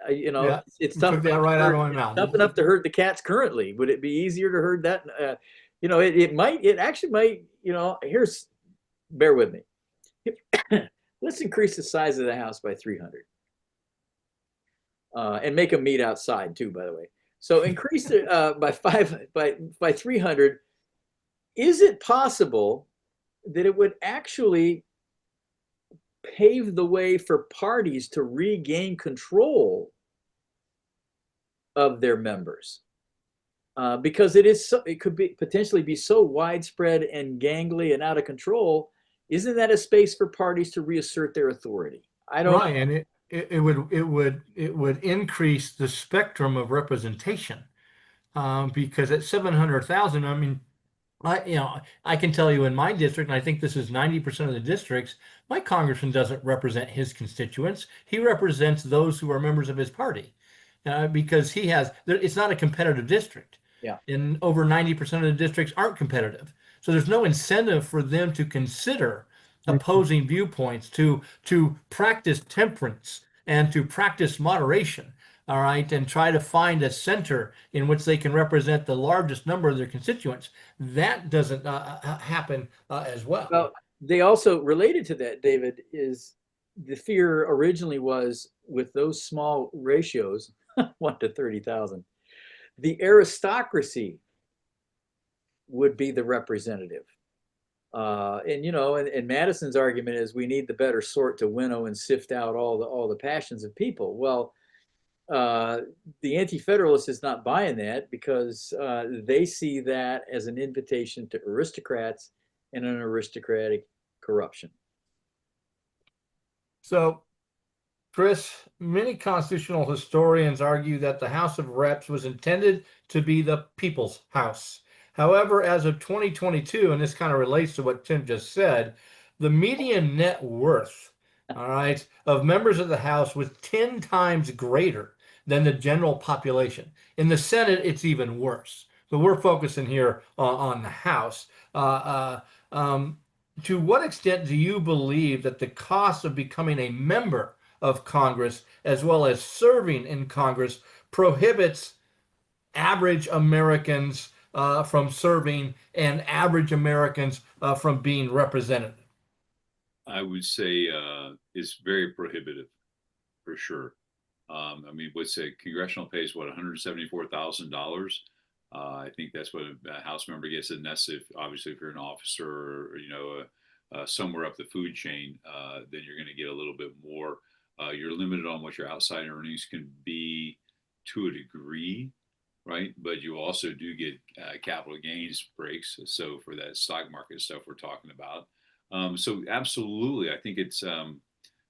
Yeah, it's tough. That right out of my mouth. Tough enough to herd the cats currently. Would it be easier to herd that? It actually might. Bear with me. Let's increase the size of the house by 300, and make them meet outside too. By the way, so increase it by 300. Is it possible that it would actually pave the way for parties to regain control of their members, because it could be potentially be so widespread and gangly and out of control? Isn't that a space for parties to reassert their authority? I don't. Right, and it would increase the spectrum of representation, because at 700,000, I mean, I can tell you in my district, and I think this is 90% of the districts, my congressman doesn't represent his constituents. He represents those who are members of his party, because it's not a competitive district. Yeah. And over 90% of the districts aren't competitive. So there's no incentive for them to consider opposing viewpoints, to practice temperance and to practice moderation. All right, and try to find a center in which they can represent the largest number of their constituents. That doesn't happen as well. Well, they also, related to that, David, is the fear originally was with those small ratios, 1 to 30,000, the aristocracy would be the representative. And Madison's argument is we need the better sort to winnow and sift out all the passions of people. Well, The Anti-Federalist is not buying that because they see that as an invitation to aristocrats and an aristocratic corruption. So, Chris, many constitutional historians argue that the House of Reps was intended to be the people's house. However, as of 2022, and this kind of relates to what Tim just said, the median net worth, all right, of members of the House was 10 times greater than the general population. In the Senate, it's even worse. But we're focusing here on the House. To what extent do you believe that the cost of becoming a member of Congress, as well as serving in Congress, prohibits average Americans from serving and average Americans from being represented? I would say it's very prohibitive for sure. I mean, what's a congressional pay is what, $174,000? I think that's what a House member gets, and that's if obviously if you're an officer or somewhere up the food chain, then you're going to get a little bit more. You're limited on what your outside earnings can be to a degree, right? But you also do get capital gains breaks. So for that stock market stuff we're talking about. So absolutely, I think it's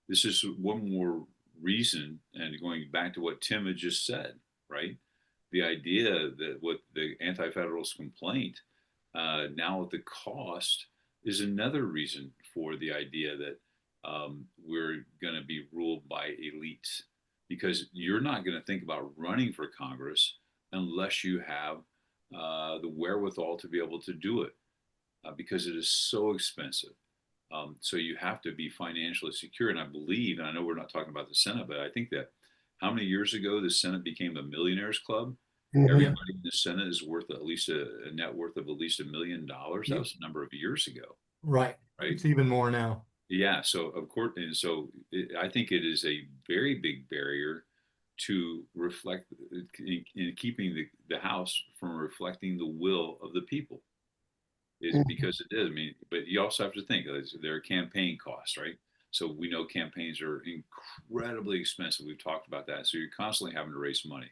this is one more reason, and going back to what Tim had just said, right? The idea that what the anti-federalist complaint now at the cost is another reason for the idea that we're going to be ruled by elites, because you're not going to think about running for Congress unless you have the wherewithal to be able to do it, because it is so expensive. So you have to be financially secure. And I believe, and I know we're not talking about the Senate, but I think that how many years ago the Senate became a millionaires club? Mhm. Everybody in the Senate is worth at least a net worth of at least $1 million. That was a number of years ago. Right. Right. It's even more now. Yeah. So of course, and so I think it is a very big barrier to reflect in keeping the House from reflecting the will of the people. Is because it is. I mean, but you also have to think there are campaign costs, right? So we know campaigns are incredibly expensive. We've talked about that. So you're constantly having to raise money.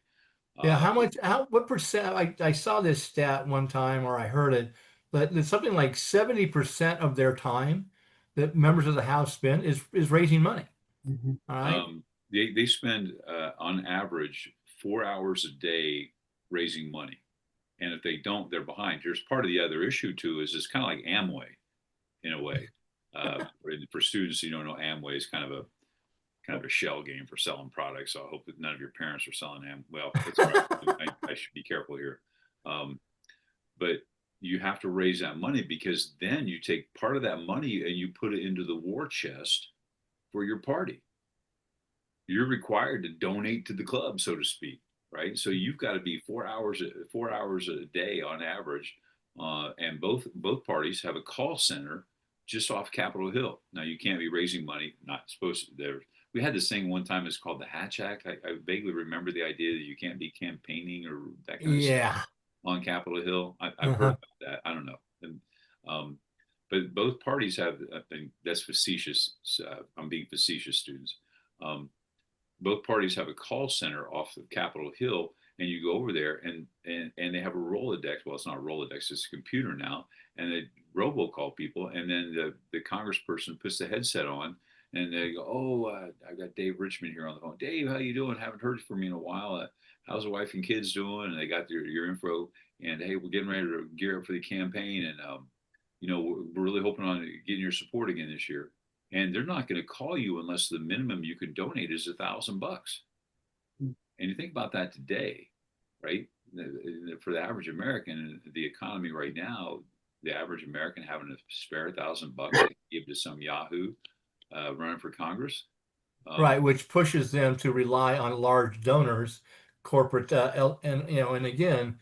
Yeah, what percent? I saw this stat one time, or I heard it, that it's something like 70% of their time that members of the House spend is raising money. Mhm. All right. They spend on average 4 hours a day raising money. And if they don't, they're behind. There's part of the other issue too, is it's kind of like Amway in a way. For students who don't know, Amway is kind of a shell game for selling products. So I hope that none of your parents are selling Well, it's all right. I should be careful here. But you have to raise that money, because then you take part of that money and you put it into the war chest for your party. You're required to donate to the club, so to speak. Right, so you've got to be 4 hours a day on average, and both parties have a call center just off Capitol Hill. Now you can't be raising money. Not supposed to. There, we had this thing one time. It's called the Hatch Act. I vaguely remember the idea that you can't be campaigning or that kind of stuff on Capitol Hill. I've heard about that. I don't know. And, but both parties have. I think that's facetious. I'm being facetious, students. Both parties have a call center off of Capitol Hill, and you go over there and they have a Rolodex. Well, it's not a Rolodex, it's a computer now, and they robocall people, and then the congressperson puts the headset on, and they go, "Oh, I got Dave Richmond here on the phone. Dave, how you doing? Haven't heard from you in a while. How's the wife and kids doing?" And they got your info, and hey, we're getting ready to gear up for the campaign, and we're really hoping on getting your support again this year. And they're not going to call you unless the minimum you can donate is $1,000. And you think about that today, right? For the average American, the economy right now, the average American having to spare $1,000 to give to some Yahoo running for Congress, Right, which pushes them to rely on large donors, corporate, and again,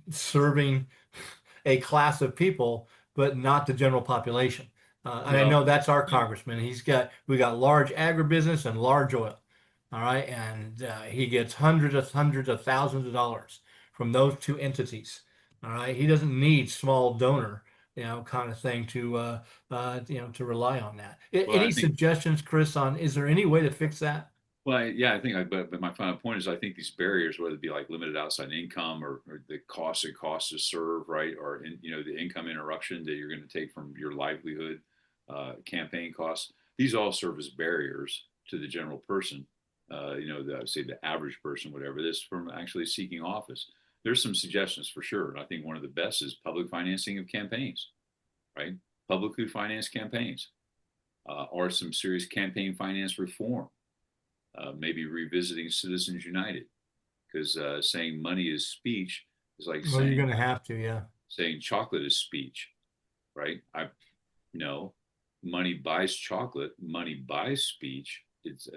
serving a class of people, but not the general population. And I know that's our congressman. We got large agribusiness and large oil. All right. And he gets hundreds of thousands of dollars from those two entities. All right. He doesn't need small donor, kind of thing to rely on that. Well, Any suggestions, Chris, is there any way to fix that? Well, yeah, I think, but my final point is, I think these barriers, whether it be like limited outside income, or the cost to serve, right, or the income interruption that you're going to take from your livelihood, campaign costs, these all serve as barriers to the general person. Say the average person, whatever this, from actually seeking office. There's some suggestions for sure. I think one of the best is public financing of campaigns, right? Publicly financed campaigns, or some serious campaign finance reform. Maybe revisiting Citizens United, because saying money is speech is like Well, you're saying going to have to, yeah. saying chocolate is speech, right? No, money buys chocolate, money buys speech. It's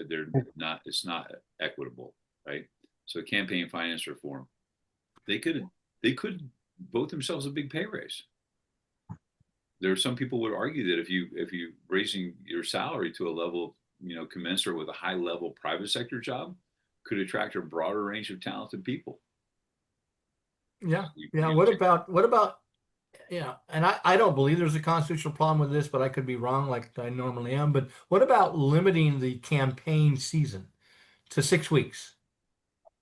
not equitable, right? So campaign finance reform, they could vote themselves a big pay raise. There are some people would argue that if you raising your salary to a level commensurate with a high level private sector job, could attract a broader range of talented people. Yeah. Yeah. What about, and I don't believe there's a constitutional problem with this, but I could be wrong like I normally am. But what about limiting the campaign season to 6 weeks?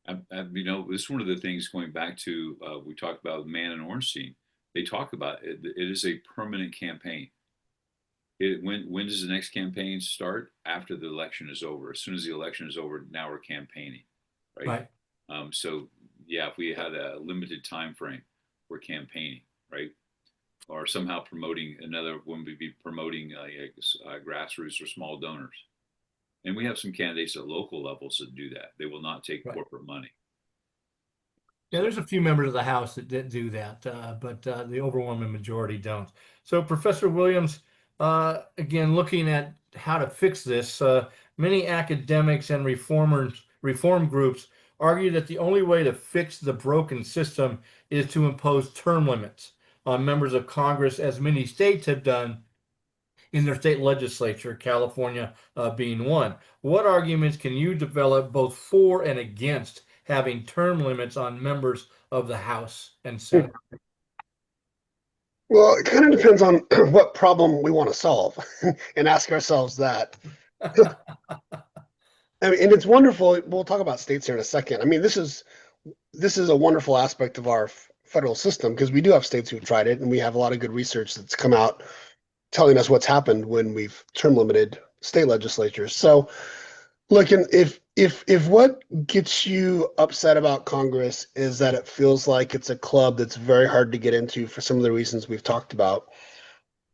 This is one of the things going back to, we talked about Mann and Ornstein. They talk about it. It is a permanent campaign. When does the next campaign start? After the election is over. As soon as the election is over, now we're campaigning, right? So yeah, if we had a limited time frame, we're campaigning, right? Or somehow promoting when we'd be promoting grassroots or small donors. And we have some candidates at local levels that do that. They will not take corporate money. Yeah, there's a few members of the House that did do that, but the overwhelming majority don't. So, Professor Williams, again, looking at how to fix this, many academics and reform groups argue that the only way to fix the broken system is to impose term limits on members of Congress, as many states have done in their state legislature, California being one. What arguments can you develop both for and against having term limits on members of the House and Senate? Well, it kind of depends on what problem we want to solve and ask ourselves that. I mean, and it's wonderful. We'll talk about states here in a second. I mean, this is a wonderful aspect of our federal system, because we do have states who've tried it, and we have a lot of good research that's come out telling us what's happened when we've term limited state legislatures. So, look, if what gets you upset about Congress is that it feels like it's a club that's very hard to get into for some of the reasons we've talked about,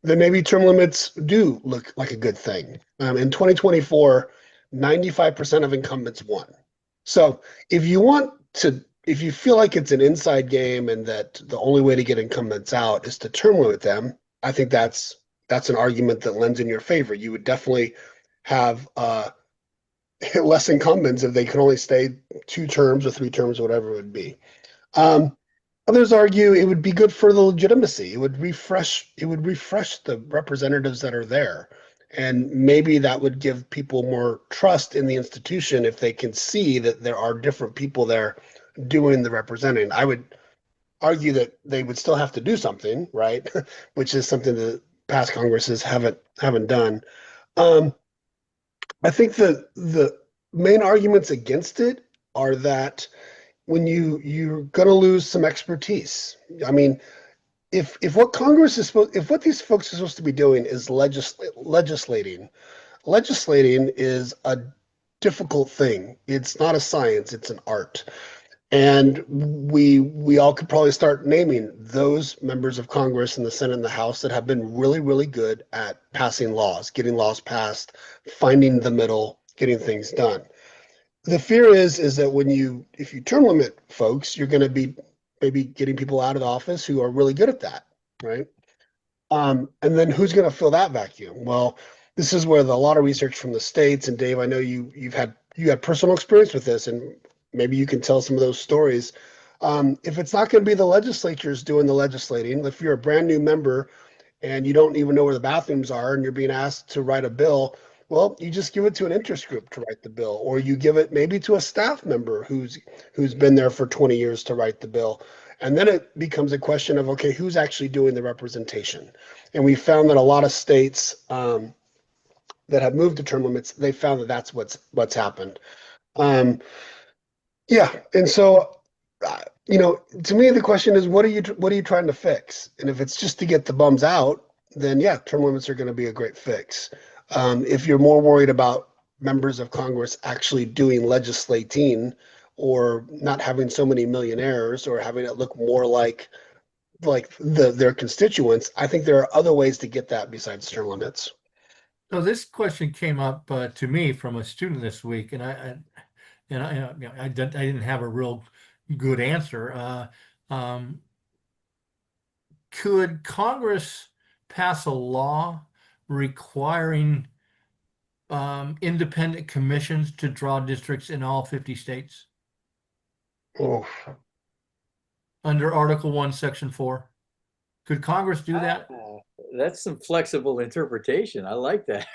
then maybe term limits do look like a good thing. In 2024, 95% of incumbents won. So if you feel like it's an inside game and that the only way to get incumbents out is to term limit them, I think that's an argument that lends in your favor. You would definitely have less incumbents if they could only stay 2 terms or 3 terms, whatever it would be. Others argue it would be good for the legitimacy. It would refresh the representatives that are there. And maybe that would give people more trust in the institution if they can see that there are different people there doing the representing. I would argue that they would still have to do something, right? Which is something that past Congresses haven't done. I think the main arguments against it are that when you're going to lose some expertise. I mean, if what these folks are supposed to be doing is legislating is a difficult thing. It's not a science, it's an art. And we all could probably start naming those members of Congress in the Senate and the House that have been really, really good at passing laws, getting laws passed, finding the middle, getting things done. The fear is that if you term limit folks, you're going to be maybe getting people out of the office who are really good at that, right? And then who's going to fill that vacuum? Well, this is where a lot of research from the states, and Dave, I know you had personal experience with this, and maybe you can tell some of those stories. If it's not going to be the legislatures doing the legislating, if you're a brand new member and you don't even know where the bathrooms are and you're being asked to write a bill, well, you just give it to an interest group to write the bill, or you give it maybe to a staff member who's been there for 20 years to write the bill. And then it becomes a question of, okay, who's actually doing the representation? And we found that a lot of states that have moved to term limits, they found that that's what's happened. Yeah, and so to me the question is, what are you trying to fix? And if it's just to get the bums out, then yeah, term limits are going to be a great fix. If you're more worried about members of Congress actually doing legislating, or not having so many millionaires, or having it look more like their constituents, I think there are other ways to get that besides term limits. So this question came up to me from a student this week, and I didn't have a real good answer. Could Congress pass a law requiring independent commissions to draw districts in all 50 states Oh, under Article 1, Section 4? Could Congress do that? That's some flexible interpretation. I like that.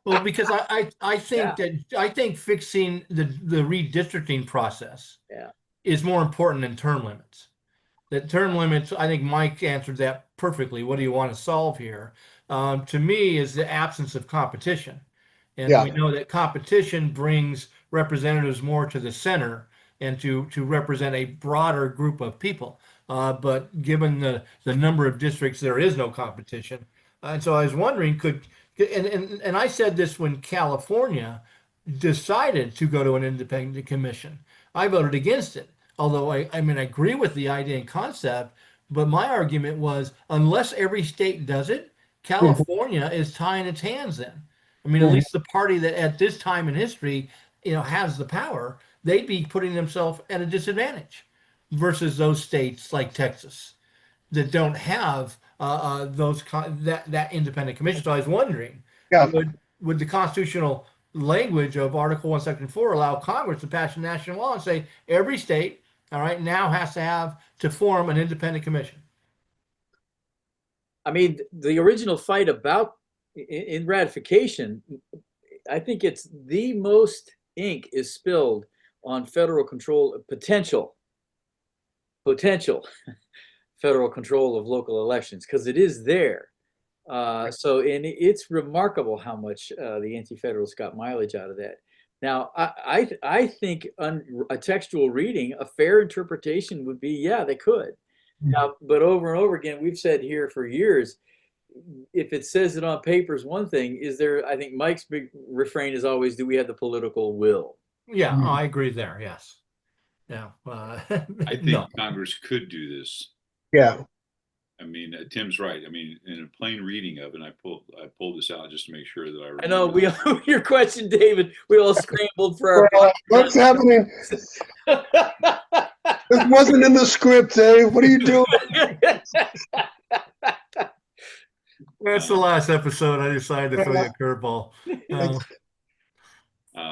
Well, because I think Yeah. I think fixing the redistricting process Yeah. is more important than term limits. That term limits, I think Mike answered that perfectly. What do you want to solve here? To me, is the absence of competition. And yeah, we know that competition brings representatives more to the center and to represent a broader group of people. But given the number of districts, there is no competition. And so I was wondering, and I said this when California decided to go to an independent commission. I voted against it. Although I mean, I agree with the idea and concept, but my argument was unless every state does it, California is tying its hands then. I mean, at least the party that at this time in history, has the power, they'd be putting themselves at a disadvantage versus those states like Texas that don't have that independent commission. So I was wondering, yeah. would the constitutional language of Article 1, Section 4 allow Congress to pass a national law and say every state, all right, now has to form an independent commission? I mean, the original fight about in ratification, I think it's the most ink is spilled on federal control, potential federal control of local elections, because it is there. And it's remarkable how much the anti-federalists got mileage out of that. Now, I think a textual reading, a fair interpretation would be, yeah, they could. Now, but over and over again, we've said here for years, if it says it on paper is one thing, is there, I think Mike's big refrain is always, do we have the political will? Yeah, I agree there. Yes. Yeah. I think no. Congress could do this. Yeah. I mean, Tim's right. I mean, in a plain reading of it, and I pulled this out just to make sure that I remember. I know your question, David. We all scrambled for our. What's happening? This wasn't in the script, Dave. What are you doing? That's the last episode. I decided to throw you a curveball.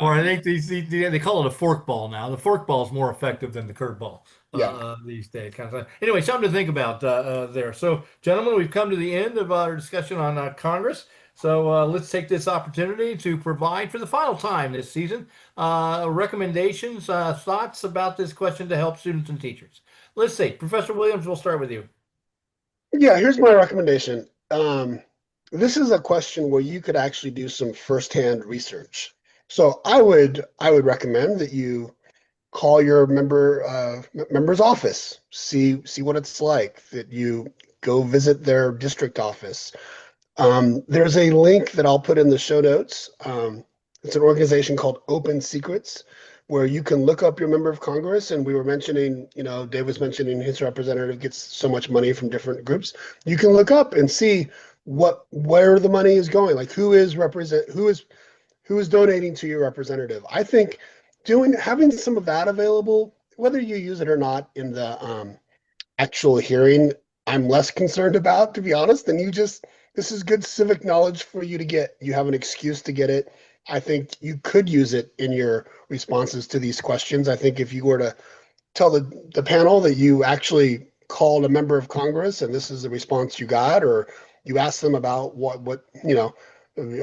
Or I think they call it a fork ball now. The fork ball is more effective than the curveball these days. Anyway, something to think about there. So, gentlemen, we've come to the end of our discussion on Congress. So let's take this opportunity to provide for the final time this season recommendations, thoughts about this question to help students and teachers. Let's see. Professor Williams, we'll start with you. Yeah, here's my recommendation. This is a question where you could actually do some firsthand research. So I would recommend that you call your member's office, see what it's like, that you go visit their district office. There's a link that I'll put in the show notes. It's an organization called Open Secrets, where you can look up your member of Congress. And we were mentioning, Dave was mentioning his representative gets so much money from different groups. You can look up and see where the money is going, like who is donating to your representative. I think having some of that available, whether you use it or not in the actual hearing, I'm less concerned about, to be honest. And this is good civic knowledge for you to get. You have an excuse to get it. I think you could use it in your responses to these questions. I think if you were to tell the panel that you actually called a member of Congress and this is the response you got, or you asked them about what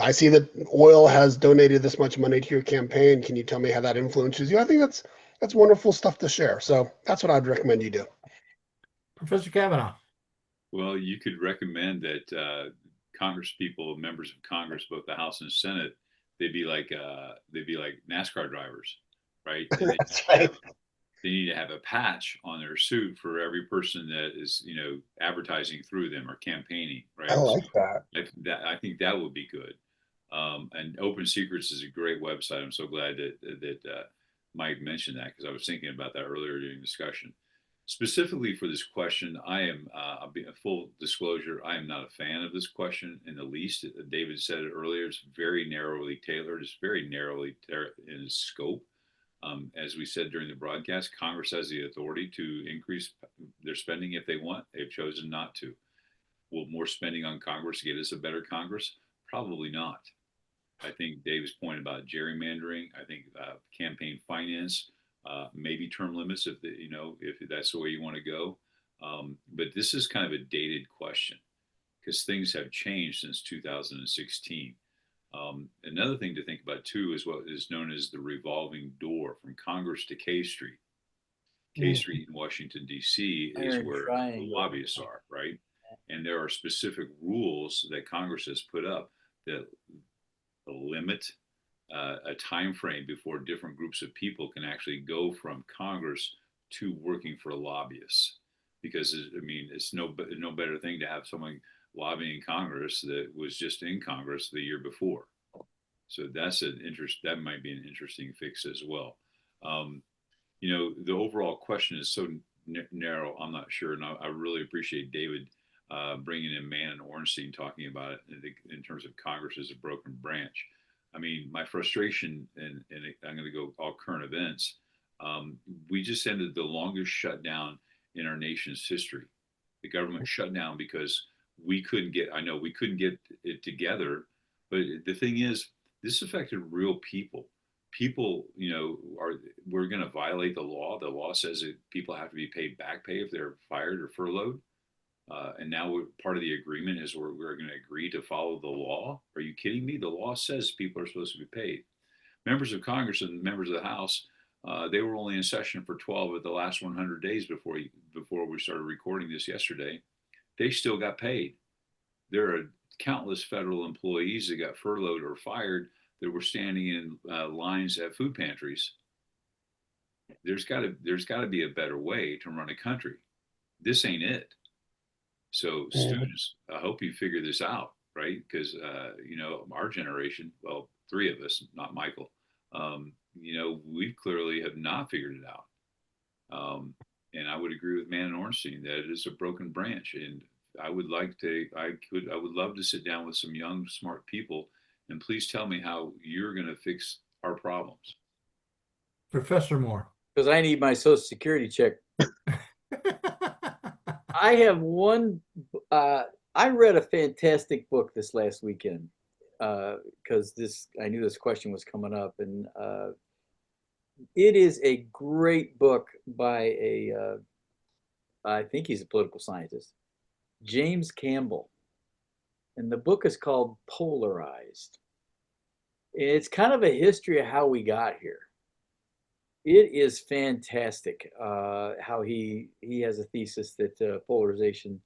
I see that oil has donated this much money to your campaign. Can you tell me how that influences you? I think that's wonderful stuff to share. So that's what I'd recommend you do. Professor Kavanaugh. Well, you could recommend that Congress people, members of Congress, both the House and Senate, they'd be like NASCAR drivers, right? And That's right. they need to have a patch on their suit for every person that is, advertising through them or campaigning, I right? like So that. I think that would be good. And Open Secrets is a great website. I'm so glad that Mike mentioned that, because I was thinking about that earlier during discussion. Specifically for this question, I am, I'll be a full disclosure, I am not a fan of this question in the least. David said it earlier, it's very narrowly tailored, it's very narrowly in its scope. As we said during the broadcast, Congress has the authority to increase their spending if they want. They've chosen not to. Will more spending on Congress get us a better Congress? Probably not. I think Dave's point about gerrymandering, I think campaign finance, maybe term limits if that's the way you want to go. But this is kind of a dated question because things have changed since 2016. Another thing to think about too is what is known as the revolving door from Congress to K Street. K Street in Washington, D.C. is Iron where the triangle. lobbyists are, right? And there are specific rules that Congress has put up that limit a time frame before different groups of people can actually go from Congress to working for lobbyists. Because it's no better thing to have someone lobbying Congress that was just in Congress the year before. So that might be an interesting fix as well. The overall question is so narrow. I'm not sure, and I really appreciate David bringing in Mann and Ornstein talking about it in terms of Congress as a broken branch. My frustration, and I'm going to go all current events. We just ended the longest shutdown in our nation's history. The government shut down because we couldn't get it together. But the thing is, this affected real people. People, we're going to violate the law. The law says that people have to be paid back pay if they're fired or furloughed. And now part of the agreement is we're going to agree to follow the law. Are you kidding me? The law says people are supposed to be paid. Members of Congress and members of the House, they were only in session for 12 of the last 100 days before we started recording this yesterday. They still got paid. There are countless federal employees that got furloughed or fired that were standing in lines at food pantries. There's got to be a better way to run a country. This ain't it. So students, I hope you figure this out, right? Because our generation, well, three of us, not Michael, we clearly have not figured it out. And I would agree with Mann and Ornstein that it is a broken branch. And I would love to sit down with some young, smart people, and please tell me how you're going to fix our problems. Professor Moore. Because I need my Social Security check. I have one. I read a fantastic book this last weekend because I knew this question was coming up, and it is a great book by I think he's a political scientist, James Campbell, and the book is called Polarized. It's kind of a history of how we got here. It is fantastic how he has a thesis that polarization,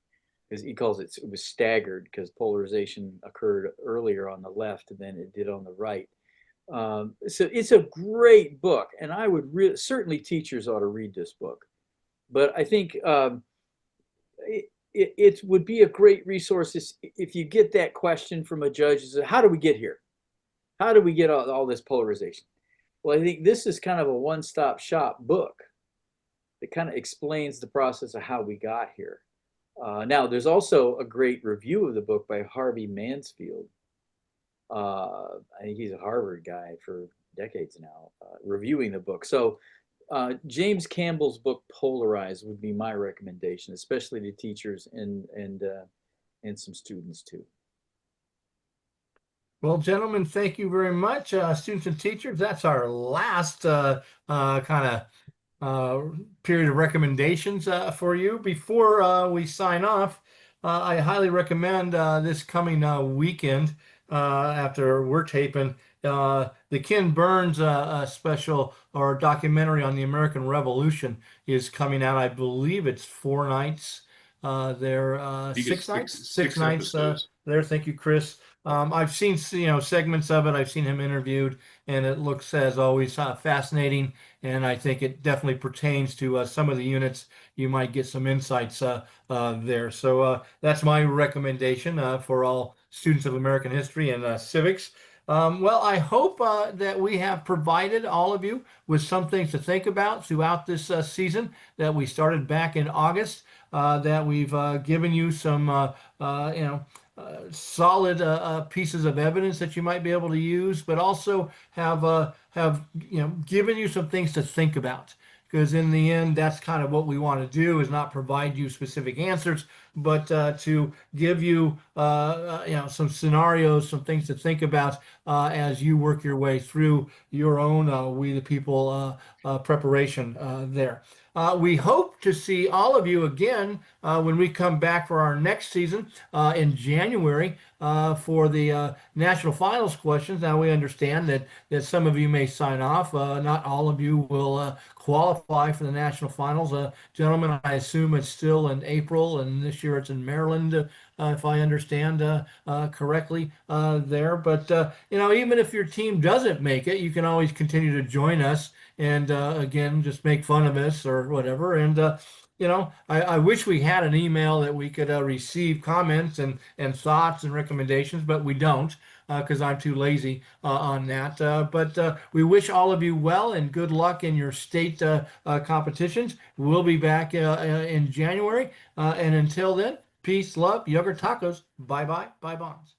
because he calls it was staggered because polarization occurred earlier on the left than it did on the right. So it's a great book, and I would certainly teachers ought to read this book. But I think it would be a great resource if you get that question from a judge: is how do we get here? How do we get all this polarization? Well, I think this is kind of a one-stop shop book that kind of explains the process of how we got here. Now, there's also a great review of the book by Harvey Mansfield. I think he's a Harvard guy for decades now, reviewing the book. So James Campbell's book, Polarized, would be my recommendation, especially to teachers and some students too. Well, gentlemen, thank you very much. Students and teachers, that's our last kind of period of recommendations for you. Before we sign off, I highly recommend this coming weekend after we're taping the Ken Burns special or documentary on the American Revolution is coming out. I believe it's 4 nights there I think six it's nights, six episodes. there. Thank you, Chris. I've seen segments of it. I've seen him interviewed, and it looks, as always, fascinating. And I think it definitely pertains to some of the units. You might get some insights there. So that's my recommendation for all students of American history and civics. Well, I hope that we have provided all of you with some things to think about throughout this season that we started back in August. That we've given you some, solid pieces of evidence that you might be able to use, but also have given you some things to think about. Because in the end, that's kind of what we want to do, is not provide you specific answers, but to give you some scenarios, some things to think about as you work your way through your own We the People preparation there. We hope to see all of you again when we come back for our next season in January for the national finals questions. Now, we understand that some of you may sign off. Not all of you will qualify for the national finals. Gentlemen, I assume it's still in April, and this year it's in Maryland, if I understand correctly there. But, even if your team doesn't make it, you can always continue to join us and, again, just make fun of us or whatever. And, I wish we had an email that we could receive comments and thoughts and recommendations, but we don't because I'm too lazy on that. But we wish all of you well and good luck in your state competitions. We'll be back in January. And until then, peace, love, yogurt tacos. Bye-bye. Bye, bonds.